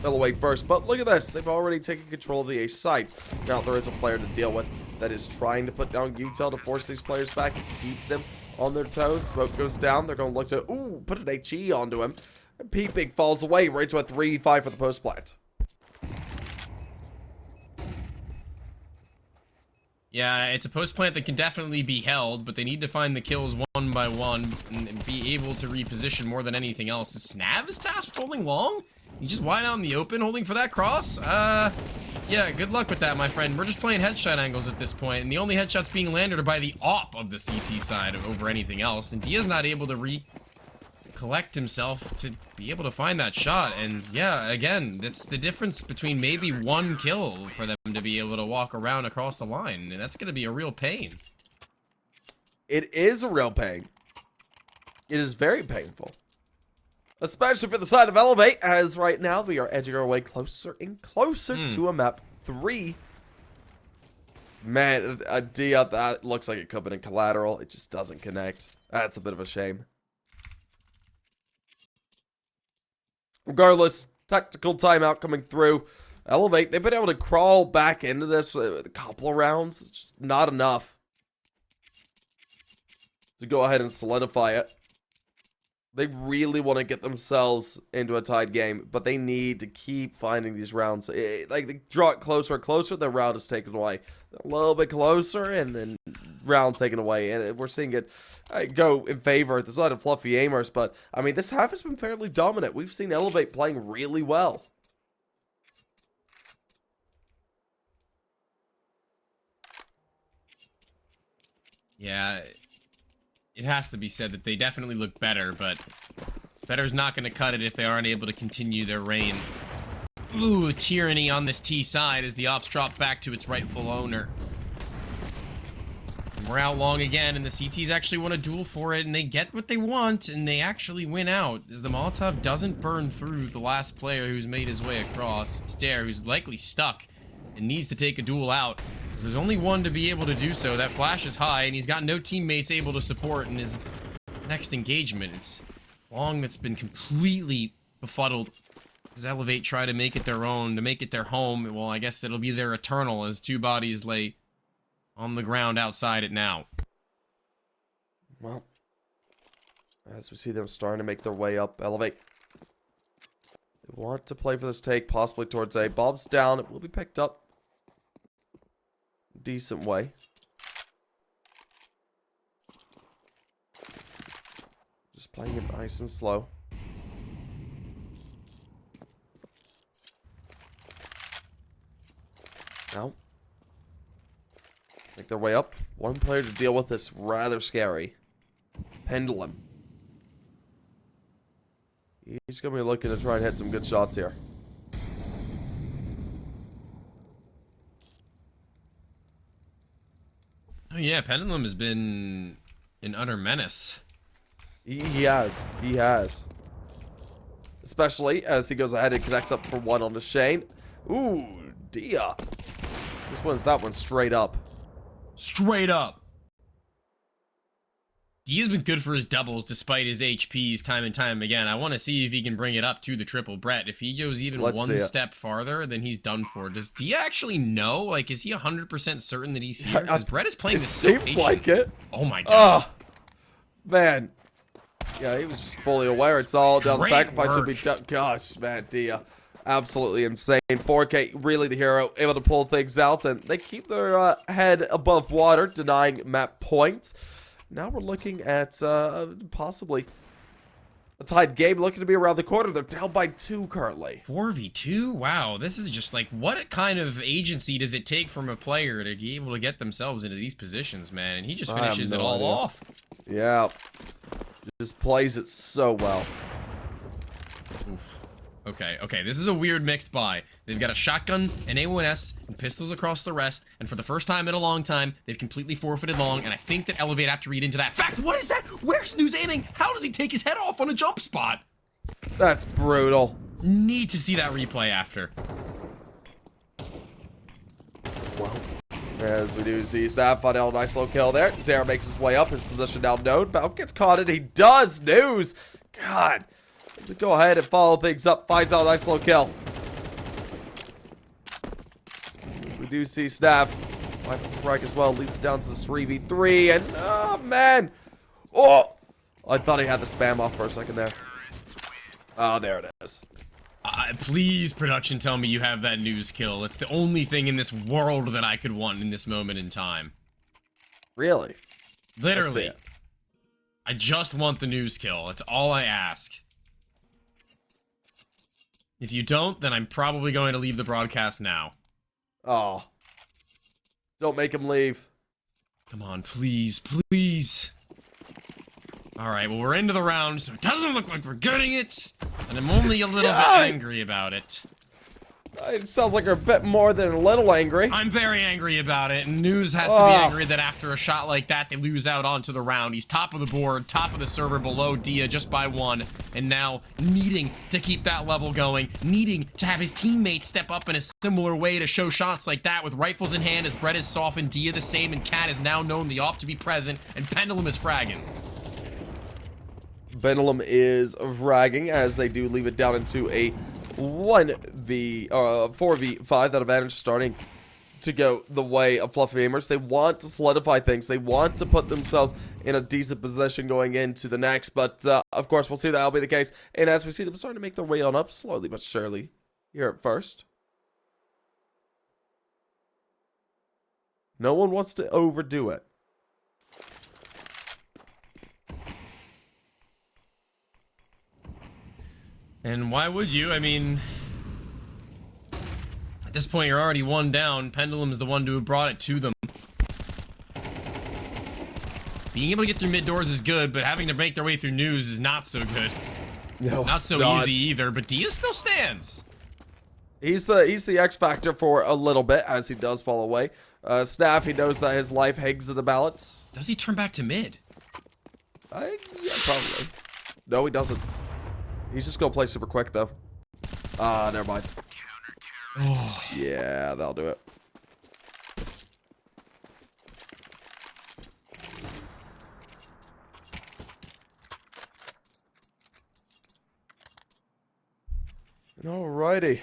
fell away first, but look at this. They've already taken control of the A site. Now there is a player to deal with that is trying to put down Utel to force these players back and keep them on their toes. Smoke goes down. They're going to look to, put an HE onto him. And Peeping falls away right to a 3-5 for the post plant. Yeah, it's a post plant that can definitely be held, but they need to find the kills one by one and be able to reposition more than anything else. Is Snav is tasked with holding long? He's just wide out in the open holding for that cross? Yeah, good luck with that, my friend. We're just playing headshot angles at this point, and the only headshots being landed are by the AWP of the CT side over anything else, and Dia's not able to collect himself to be able to find that shot. And yeah, again, that's the difference between maybe one kill for them to be able to walk around across the line, and that's going to be a real pain. It is a real pain. It is very painful. Especially for the side of Elevate, as right now we are edging our way closer and closer to a map 3. Man, Dia, that looks like it could have been in collateral. It just doesn't connect. That's a bit of a shame. Regardless, tactical timeout coming through. Elevate, they've been able to crawl back into this with a couple of rounds. It's just not enough to go ahead and solidify it. They really want to get themselves into a tied game, but they need to keep finding these rounds. Like, they draw it closer and closer, the round is taken away. A little bit closer, and then round taken away. And we're seeing it go in favor at the side of Fluffy Aimers, but, I mean, this half has been fairly dominant. We've seen Elevate playing really well. Yeah, it has to be said that they definitely look better, but better's not going to cut it if they aren't able to continue their reign. Ooh, tyranny on this T side as the ops drop back to its rightful owner. we're out long again, and the CTs actually want a duel for it, and they get what they want, and they actually win out, as the Molotov doesn't burn through the last player who's made his way across. It's Dare, who's likely stuck and needs to take a duel out. There's only one to be able to do so. That flash is high, and he's got no teammates able to support in his next engagement. It's Long that's been completely befuddled. As Elevate try to make it their own, to make it their home. Well, I guess it'll be their eternal as two bodies lay on the ground outside it now. Well, as we see them starting to make their way up, Elevate. They want to play for this take, possibly towards A. Bob's down. It will be picked up. Decent way. Just playing it nice and slow. Now, make their way up. One player to deal with is rather scary. Pendulum. He's going to be looking to try and hit some good shots here. Oh yeah, Pendulum has been an utter menace. He has. He has. Especially as he goes ahead and connects up for one on the Shane. Ooh, Dia. This one's that one straight up. Straight up. Dia's been good for his doubles despite his HPs time and time again. I want to see if he can bring it up to the triple Brett. If he goes even one step farther, then he's done for. Does Dia actually know? Like, is he 100% certain that he's here? Because Brett is playing this so seems like it. Oh my god. Oh, man. Yeah, he was just fully aware. It's all down. Sacrifice will be done. Gosh, man, Dia. Absolutely insane. 4K, really the hero, able to pull things out, and they keep their head above water, denying map points. Now we're looking at possibly a tied game, looking to be around the corner. They're down by 2 currently. 4v2? Wow, this is just like, what kind of agency does it take from a player to be able to get themselves into these positions, man? And he just finishes it all off. Yeah. Just plays it so well. Oof. Okay, this is a weird mixed buy. They've got a shotgun, an A1S, and pistols across the rest, and for the first time in a long time, they've completely forfeited long, and I think that Elevate have to read into that fact. What is that? Where's Snooze aiming? How does he take his head off on a jump spot? That's brutal. Need to see that replay after. Well, as we do see Snap find out a nice little kill there. Dare makes his way up, his position now known. Bout gets caught and he does. News. God. Go ahead and follow things up. Finds out a nice little kill. We do see Snap. Might strike as well. Leads it down to the 3v3. And, oh, man. Oh. I thought he had the spam off for a second there. Oh, there it is. Please, production, tell me you have that news kill. It's the only thing in this world that I could want in this moment in time. Really? Literally. I just want the news kill. That's all I ask. If you don't, then I'm probably going to leave the broadcast now. Oh. Don't make him leave. Come on, please, please. Alright, well, we're into the round, so it doesn't look like we're getting it. And I'm only a little bit angry about it. It sounds like you're a bit more than a little angry. I'm very angry about it, and News has to be angry that after a shot like that, they lose out onto the round. He's top of the board, top of the server, below Dia just by 1, and now needing to keep that level going, needing to have his teammates step up in a similar way to show shots like that with rifles in hand as Brett is softened, Dia the same, and Cat is now known the op to be present, and Pendulum is fragging. Pendulum is fragging as they do leave it down into a 4v5. That advantage starting to go the way of Fluffy AIMERS. They want to solidify things. They want to put themselves in a decent position going into the next. But, of course, we'll see that'll be the case. And as we see them starting to make their way on up, slowly but surely, here at first. No one wants to overdo it. And why would you? I mean, at this point, you're already 1 down. Pendulum's the one to have brought it to them. Being able to get through mid doors is good, but having to make their way through News is not so good. No, not so easy either, but Dia still stands. He's the X factor for a little bit as he does fall away. Staff, he knows that his life hangs in the balance. Does he turn back to mid? Yeah, probably. No, he doesn't. He's just gonna play super quick though. Never mind. Oh. Yeah, that'll do it. Alrighty.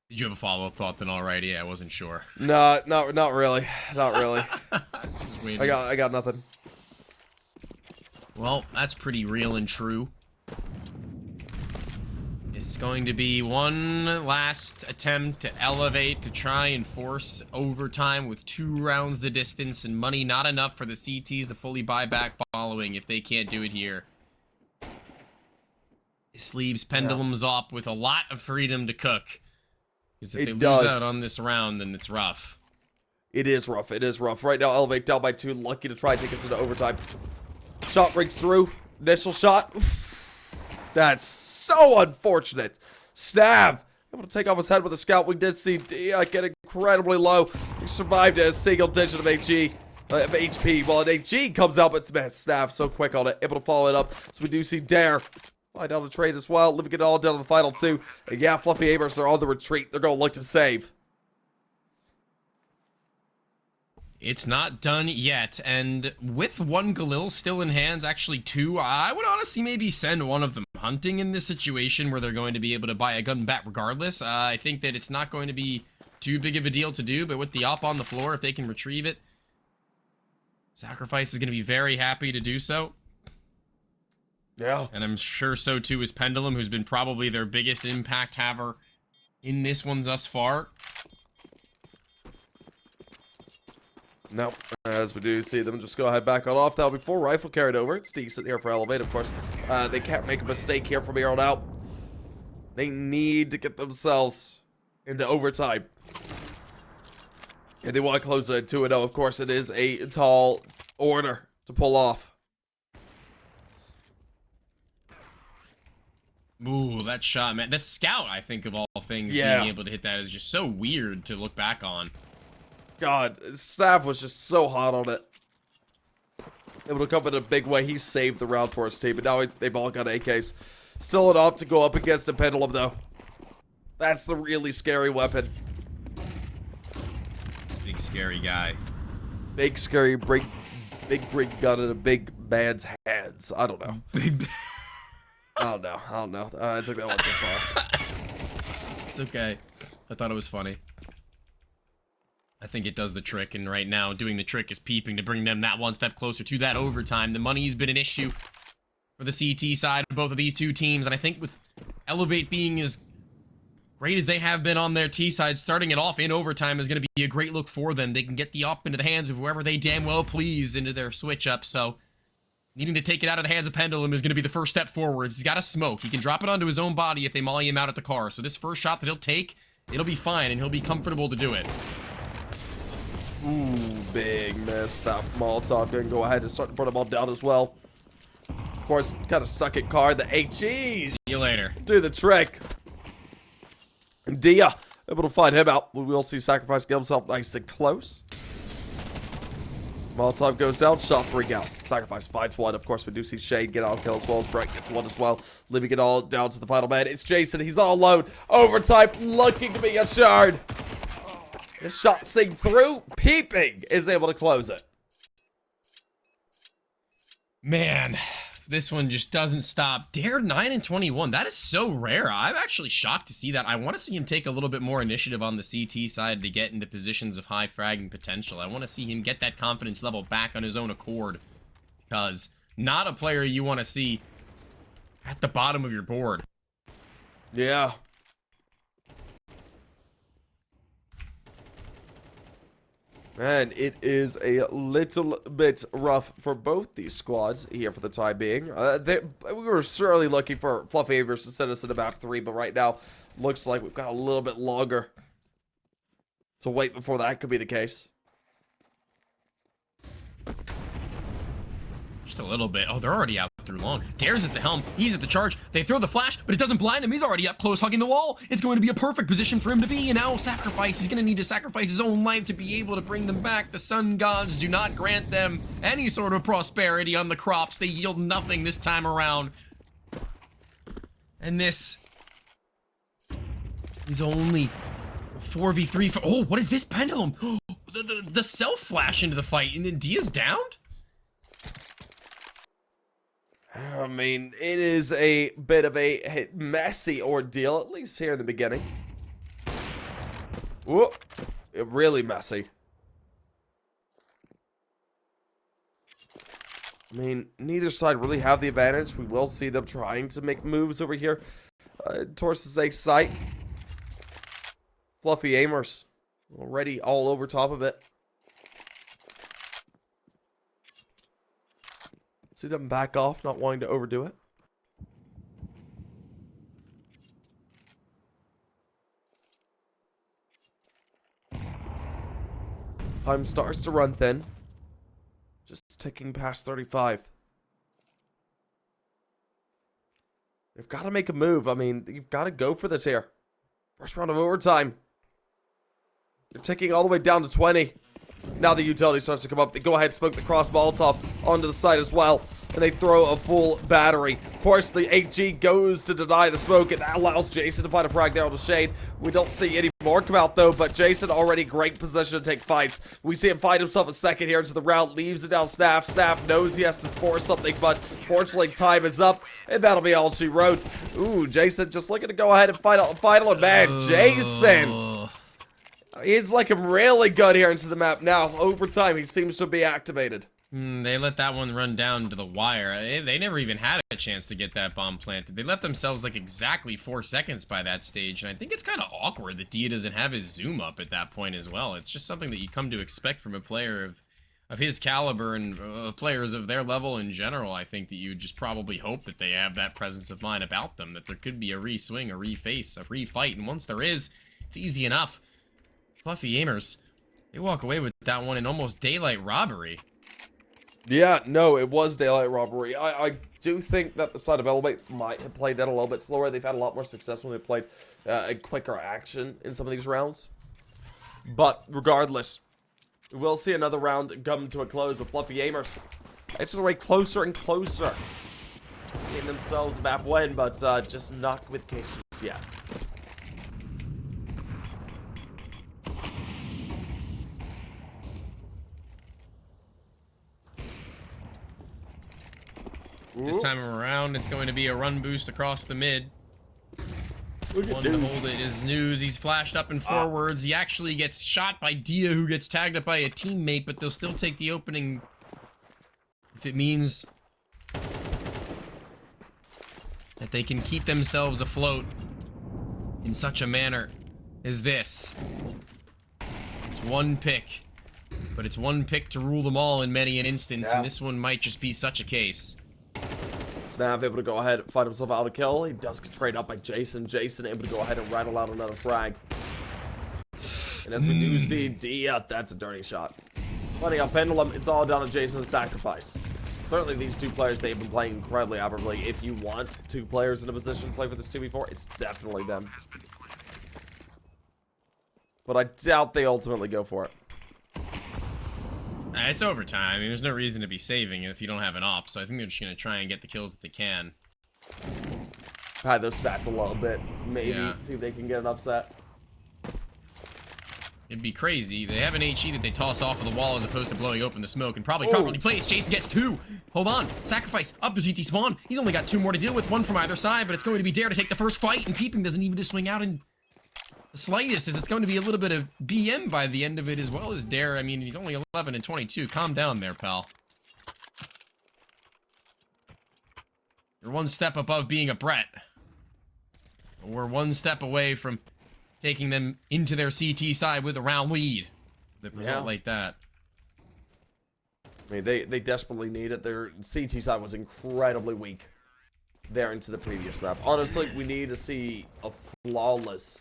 Did you have a follow-up thought then already? I wasn't sure. No, not really. Not really. Just waiting. I got nothing. Well, that's pretty real and true. It's going to be one last attempt to elevate to try and force overtime with 2 rounds the distance and money not enough for the CTs to fully buy back following if they can't do it here. This leaves Pendulums up with a lot of freedom to cook. Because if they lose out on this round, then it's rough. It is rough. It is rough. Right now, Elevate down by 2. Lucky to try and take us into overtime. Shot breaks through. Initial shot. That's so unfortunate. Stab. Able to take off his head with a scout. We did see Dia get incredibly low. He survived at a single digit of HP. While an HG comes out, but man, Stab so quick on it. Able to follow it up. So we do see Dare fly down the trade as well. Living it all down to the final 2. And yeah, Fluffy AIMERS are on the retreat. They're going to look to save. It's not done yet, and with 1 Galil still in hands, actually 2, I would honestly maybe send one of them hunting in this situation where they're going to be able to buy a gun back regardless. I think that it's not going to be too big of a deal to do, but with the op on the floor, if they can retrieve it, Sacrifice is going to be very happy to do so. Yeah. And I'm sure so too is Pendulum, who's been probably their biggest impact haver in this one thus far. Nope. As we do see them just go ahead back on off now before Rifle carried over. It's decent here for Elevate, of course. They can't make a mistake here from here on out. They need to get themselves into overtime. And they want to close it at 2-0. Of course, it is a tall order to pull off. Ooh, that shot, man. The scout, I think, of all things, being able to hit that is just so weird to look back on. God, Staff was just so hot on it. Able to come in a big way. He saved the round for his team, but now they've all got AKs. Still an op to go up against a Pendulum, though. That's the really scary weapon. Big scary guy. Big scary big rig gun in a big man's hands. I don't know. Big. I don't know. I took that one too far. It's okay. I thought it was funny. I think it does the trick, and right now, doing the trick is peeping to bring them that one step closer to that overtime. The money's been an issue for the CT side of both of these two teams, and I think with Elevate being as great as they have been on their T side, starting it off in overtime is going to be a great look for them. They can get the op into the hands of whoever they damn well please into their switch up, so needing to take it out of the hands of Pendulum is going to be the first step forwards. He's got a smoke. He can drop it onto his own body if they molly him out at the car, so this first shot that he'll take, it'll be fine, and he'll be comfortable to do it. Ooh, big miss. That Molotov gonna go ahead and start to put them all down as well. Of course, kind of stuck at card. The HGs. See you later. Do the trick. And Dia able to find him out. We will see Sacrifice get himself nice and close. Molotov goes down. Shots ring out. Sacrifice finds one. Of course, we do see Shade get out kill as well as Brett gets one as well. Leaving it all down to the final man. It's Jason. He's all alone. Overtime looking to be a shard. His shot sing through. Peeping is able to close it. Man, this one just doesn't stop. Dare 9 and 21. That is so rare. I'm actually shocked to see that. I want to see him take a little bit more initiative on the CT side to get into positions of high fragging potential. I want to see him get that confidence level back on his own accord. Because not a player you want to see at the bottom of your board. Yeah. Man, it is a little bit rough for both these squads here for the time being. We were certainly looking for Fluffy AIMERS to send us into map 3, but right now, looks like we've got a little bit longer to wait before that could be the case. Just a little bit. Oh, they're already out through long. Dare's at the helm. He's at the charge. They throw the flash, but it doesn't blind him. He's already up close, hugging the wall. It's going to be a perfect position for him to be. And now sacrifice. He's going to need to sacrifice his own life to be able to bring them back. The sun gods do not grant them any sort of prosperity on the crops. They yield nothing this time around. And this is only 4v3 for... Oh, what is this pendulum? The self flash into the fight, and then Dia's downed? I mean, it is a bit of a messy ordeal, at least here in the beginning. Whoop. Really messy. I mean, neither side really have the advantage. We will see them trying to make moves over here towards the Zeke site. Fluffy AIMERS already all over top of it. See them back off, not wanting to overdo it. Time starts to run thin. Just ticking past 35. They've got to make a move. I mean, you've got to go for this here. First round of overtime. They're ticking all the way down to 20. Now the utility starts to come up. They go ahead, smoke the cross Molotov onto the side as well. And they throw a full battery. Of course, the HG goes to deny the smoke, and that allows Jason to find a frag there on the shade. We don't see any more come out, though, but Jason already great position to take fights. We see him find himself a second here into the round, leaves it down Snaff. Snaff knows he has to force something, but fortunately, time is up, and that'll be all she wrote. Ooh, Jason just looking to go ahead and fight out the final, and man, Jason! He's looking really good here into the map now. Over time, he seems to be activated. They let that one run down to the wire. They never even had a chance to get that bomb planted. They left themselves like exactly 4 seconds by that stage, and I think it's kind of awkward that Dia doesn't have his zoom up at that point as well. It's just something that you come to expect from a player of his caliber and players of their level in general. I think that you just probably hope that they have that presence of mind about them, that there could be a re-swing, a re-face, a re-fight, and once there is, it's easy enough. Fluffy AIMERS, they walk away with that one in almost daylight robbery. Yeah, no, it was daylight robbery. I do think that the side of Elevate might have played that a little bit slower. They've had a lot more success when they played a quicker action in some of these rounds. But regardless, we'll see another round come to a close with Fluffy AIMERS edging their way closer and closer. Getting themselves a map win, but just not with cases yet. This time around, it's going to be a run boost across the mid. One to hold it is News. He's flashed up and forwards. He actually gets shot by Dia, who gets tagged up by a teammate, but they'll still take the opening if it means that they can keep themselves afloat in such a manner as this. It's one pick, but it's one pick to rule them all in many an instance, and this one might just be such a case. Snav able to go ahead and find himself out a kill. He does get traded up by Jason. Jason able to go ahead and rattle out another frag. And as we do see Dia, that's a dirty shot. Plenty on Pendulum. It's all down to Jason's sacrifice. Certainly these two players, they've been playing incredibly admirably. If you want two players in a position to play for this 2v4, it's definitely them. But I doubt they ultimately go for it. It's overtime. I mean, there's no reason to be saving if you don't have an op, so I think they're just going to try and get the kills that they can. Hide those stats a little bit. Maybe see if they can get an upset. It'd be crazy. They have an HE that they toss off of the wall as opposed to blowing open the smoke and probably properly placed. Jason gets 2. Hold on. Sacrifice up to CT spawn. He's only got 2 more to deal with, 1 from either side, but it's going to be Dare to take the first fight, and Peeping doesn't even just swing out in the slightest, as it's going to be a little bit of BM by the end of it as well as Dare. I mean, he's only 11 and 22. Calm down there, pal. You're one step above being a Brett. We're one step away from taking them into their CT side with a round lead. The result like that. I mean, they desperately need it. Their CT side was incredibly weak there into the previous map. Honestly, we need to see a flawless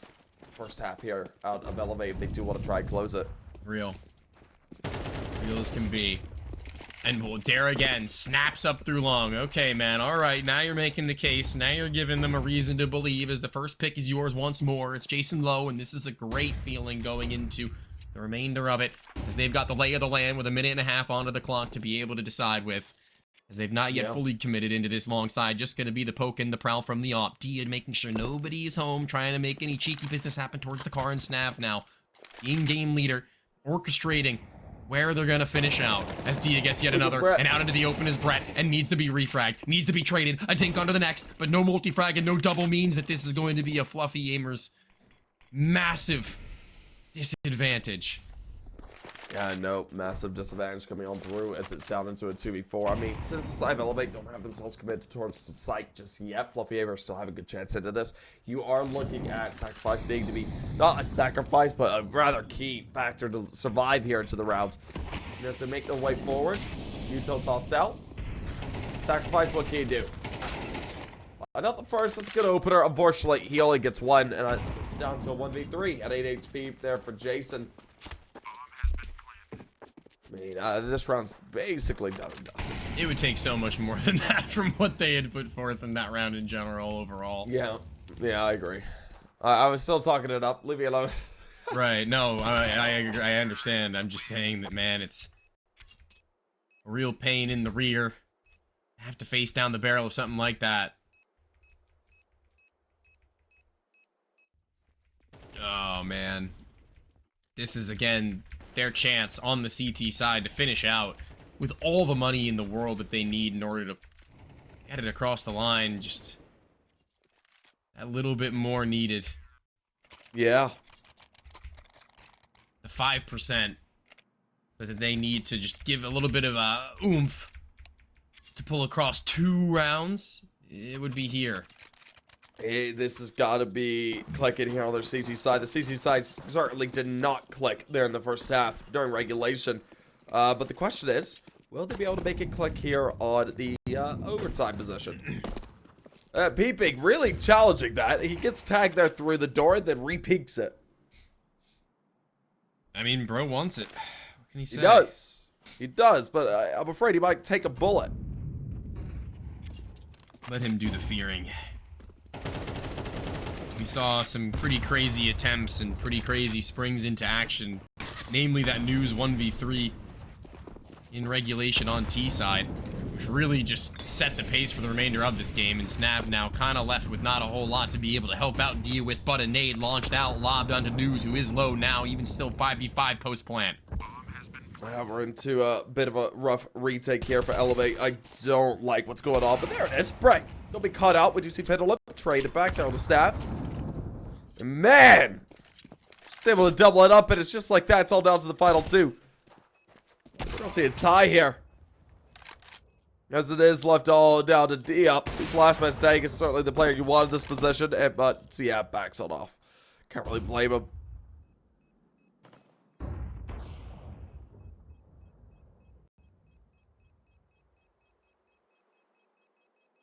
first half here out of Elevate if they do want to try and close it. Real. Real as can be. And well, Dare again snaps up through long. Okay, man. All right. Now you're making the case. Now you're giving them a reason to believe as the first pick is yours once more. It's Jason Lowe, and this is a great feeling going into the remainder of it as they've got the lay of the land with a minute and a half onto the clock to be able to decide with. As they've not yet fully committed into this long side. Just going to be the poke and the prowl from the op. Dia making sure nobody is home. Trying to make any cheeky business happen towards the car and Snav now. In-game leader. Orchestrating where they're going to finish out. As Dia gets yet another. And out into the open is Brett. And needs to be refragged. Needs to be traded. A dink onto the next. But no multi-frag and no double means that this is going to be a fluffy AIMERS massive disadvantage. Yeah, no, massive disadvantage coming on through as it's down into a 2v4. I mean, since the side of Elevate don't have themselves committed towards the site just yet, Fluffy AIMERS still have a good chance into this. You are looking at Sacrifice needing to be, not a sacrifice, but a rather key factor to survive here into the round. And as they make their way forward, Util tossed out. Sacrifice, what can you do? Not the first, that's a good opener. Unfortunately, he only gets one, and it's down to a 1v3 at 8 HP there for Jason. I mean, this round's basically done and dusted. It would take so much more than that from what they had put forth in that round in general overall. Yeah, I agree. I was still talking it up. Leave me alone. Right, no, I understand. I'm just saying that, man, it's a real pain in the rear. Have to face down the barrel of something like that. Oh, man. This is, again, their chance on the CT side to finish out with all the money in the world that they need in order to get it across the line. Just a little bit more needed. Yeah. The 5%. But that they need to just give a little bit of a oomph to pull across 2 rounds. It would be here. Hey, this has got to be clicking here on their CT side. The CT side certainly did not click there in the first half during regulation. But the question is, will they be able to make it click here on the overtime position? Peeping, really challenging that. He gets tagged there through the door, then re-peeks it. I mean, bro wants it. What can he say? He does. He does, but I'm afraid he might take a bullet. Let him do the fearing. We saw some pretty crazy attempts and pretty crazy springs into action. Namely that news 1v3 in regulation on T side, which really just set the pace for the remainder of this game. And Snav now kind of left with not a whole lot to be able to help out Dia with, but a nade launched out, lobbed onto News, who is low now, even still 5v5 post-plant. We're into a bit of a rough retake here for Elevate. I don't like what's going on, but there it is. Break. Don't be caught out. We do see Pendulum trade it back there on the staff. And man, it's able to double it up, and it's just like that. It's all down to the final 2. We don't see a tie here. As it is left all down to D up. His last mistake is certainly the player you wanted this position, but yeah, backs it off. Can't really blame him.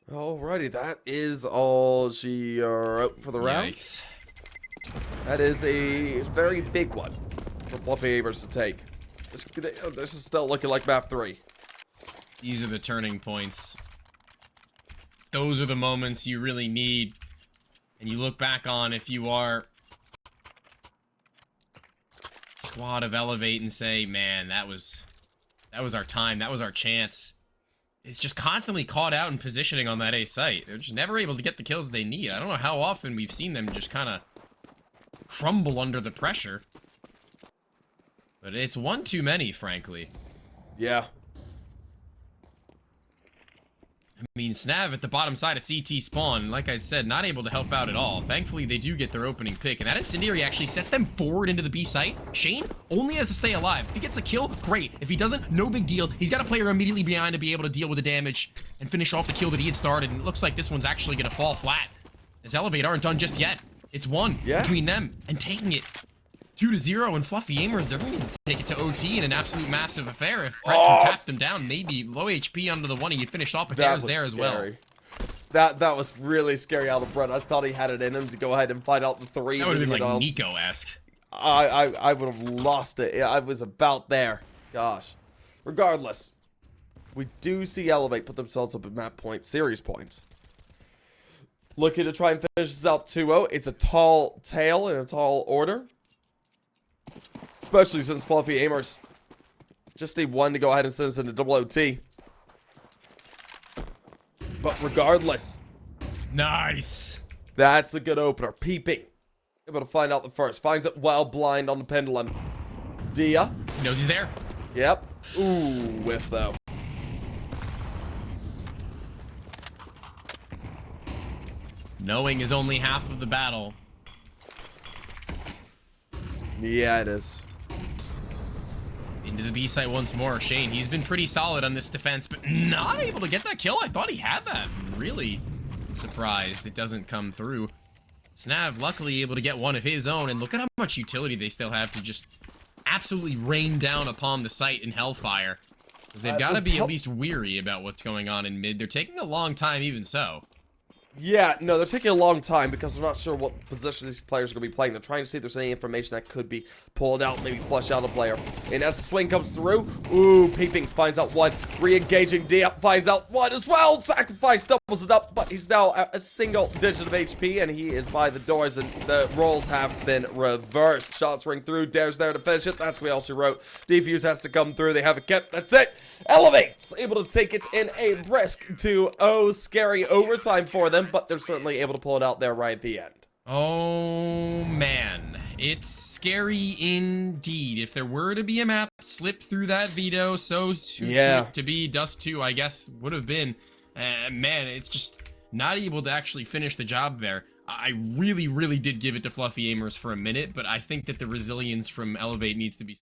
Alrighty, that is all she wrote for the round. Yikes. That is a very big one for Fluffy AIMERS to take. This is still looking like map 3. These are the turning points. Those are the moments you really need. And you look back on if you are squad of Elevate and say, man, that was our time. That was our chance. It's just constantly caught out in positioning on that A site. They're just never able to get the kills they need. I don't know how often we've seen them just kind of crumble under the pressure. But it's one too many, frankly. Yeah. I mean, Snav at the bottom side of CT spawn, like I said, not able to help out at all. Thankfully, they do get their opening pick, and that incendiary actually sets them forward into the B site. Shane only has to stay alive. If he gets a kill, great. If he doesn't, no big deal. He's got a player immediately behind to be able to deal with the damage and finish off the kill that he had started, and it looks like this one's actually going to fall flat. As Elevate aren't done just yet. It's one between them and taking it 2-0, and Fluffy AIMERS, they're going to take it to OT in an absolute massive affair. If Brett can tap them down, maybe low HP under the one, he'd finish off, but Dare's there as well. That was really scary out of Brett. I thought he had it in him to go ahead and find out the 3. That would have been like Nico-esque. I would have lost it. I was about there. Gosh. Regardless, we do see Elevate put themselves up at map point, series point. Looking to try and finish this out 2-0. It's a tall tale and a tall order. Especially since Fluffy AIMERS just need one to go ahead and send us into double OT. But regardless. Nice. That's a good opener. Peeping. Able to find out the first. Finds it well blind on the pendulum. Dia. He knows he's there. Yep. Ooh, whiff though. Knowing is only half of the battle. Yeah, it is. Into the B site once more. Shane, he's been pretty solid on this defense, but not able to get that kill. I thought he had that. Really surprised it doesn't come through. Snav luckily able to get one of his own, and look at how much utility they still have to just absolutely rain down upon the site in Hellfire. Because they've got to be at least weary about what's going on in mid. They're taking a long time even so. Yeah, no, they're taking a long time because they're not sure what position these players are going to be playing. They're trying to see if there's any information that could be pulled out, maybe flush out a player. And as the swing comes through, ooh, Peeping finds out one. Re-engaging Dia finds out one as well. Sacrifice doubles it up, but he's now at a single digit of HP, and he is by the doors, and the roles have been reversed. Shots ring through, Dare's there to finish it. That's what else she wrote. Defuse has to come through. They have it kept. That's it. Elevates, able to take it in a brisk 2-0. Scary overtime for them, but they're certainly able to pull it out there right at the end. Oh man, it's scary indeed. If there were to be a map slipped through that veto, so to be Dust 2, I guess would have been. Man, it's just not able to actually finish the job there. I really did give it to Fluffy AIMERS for a minute, but I think that the resilience from Elevate needs to be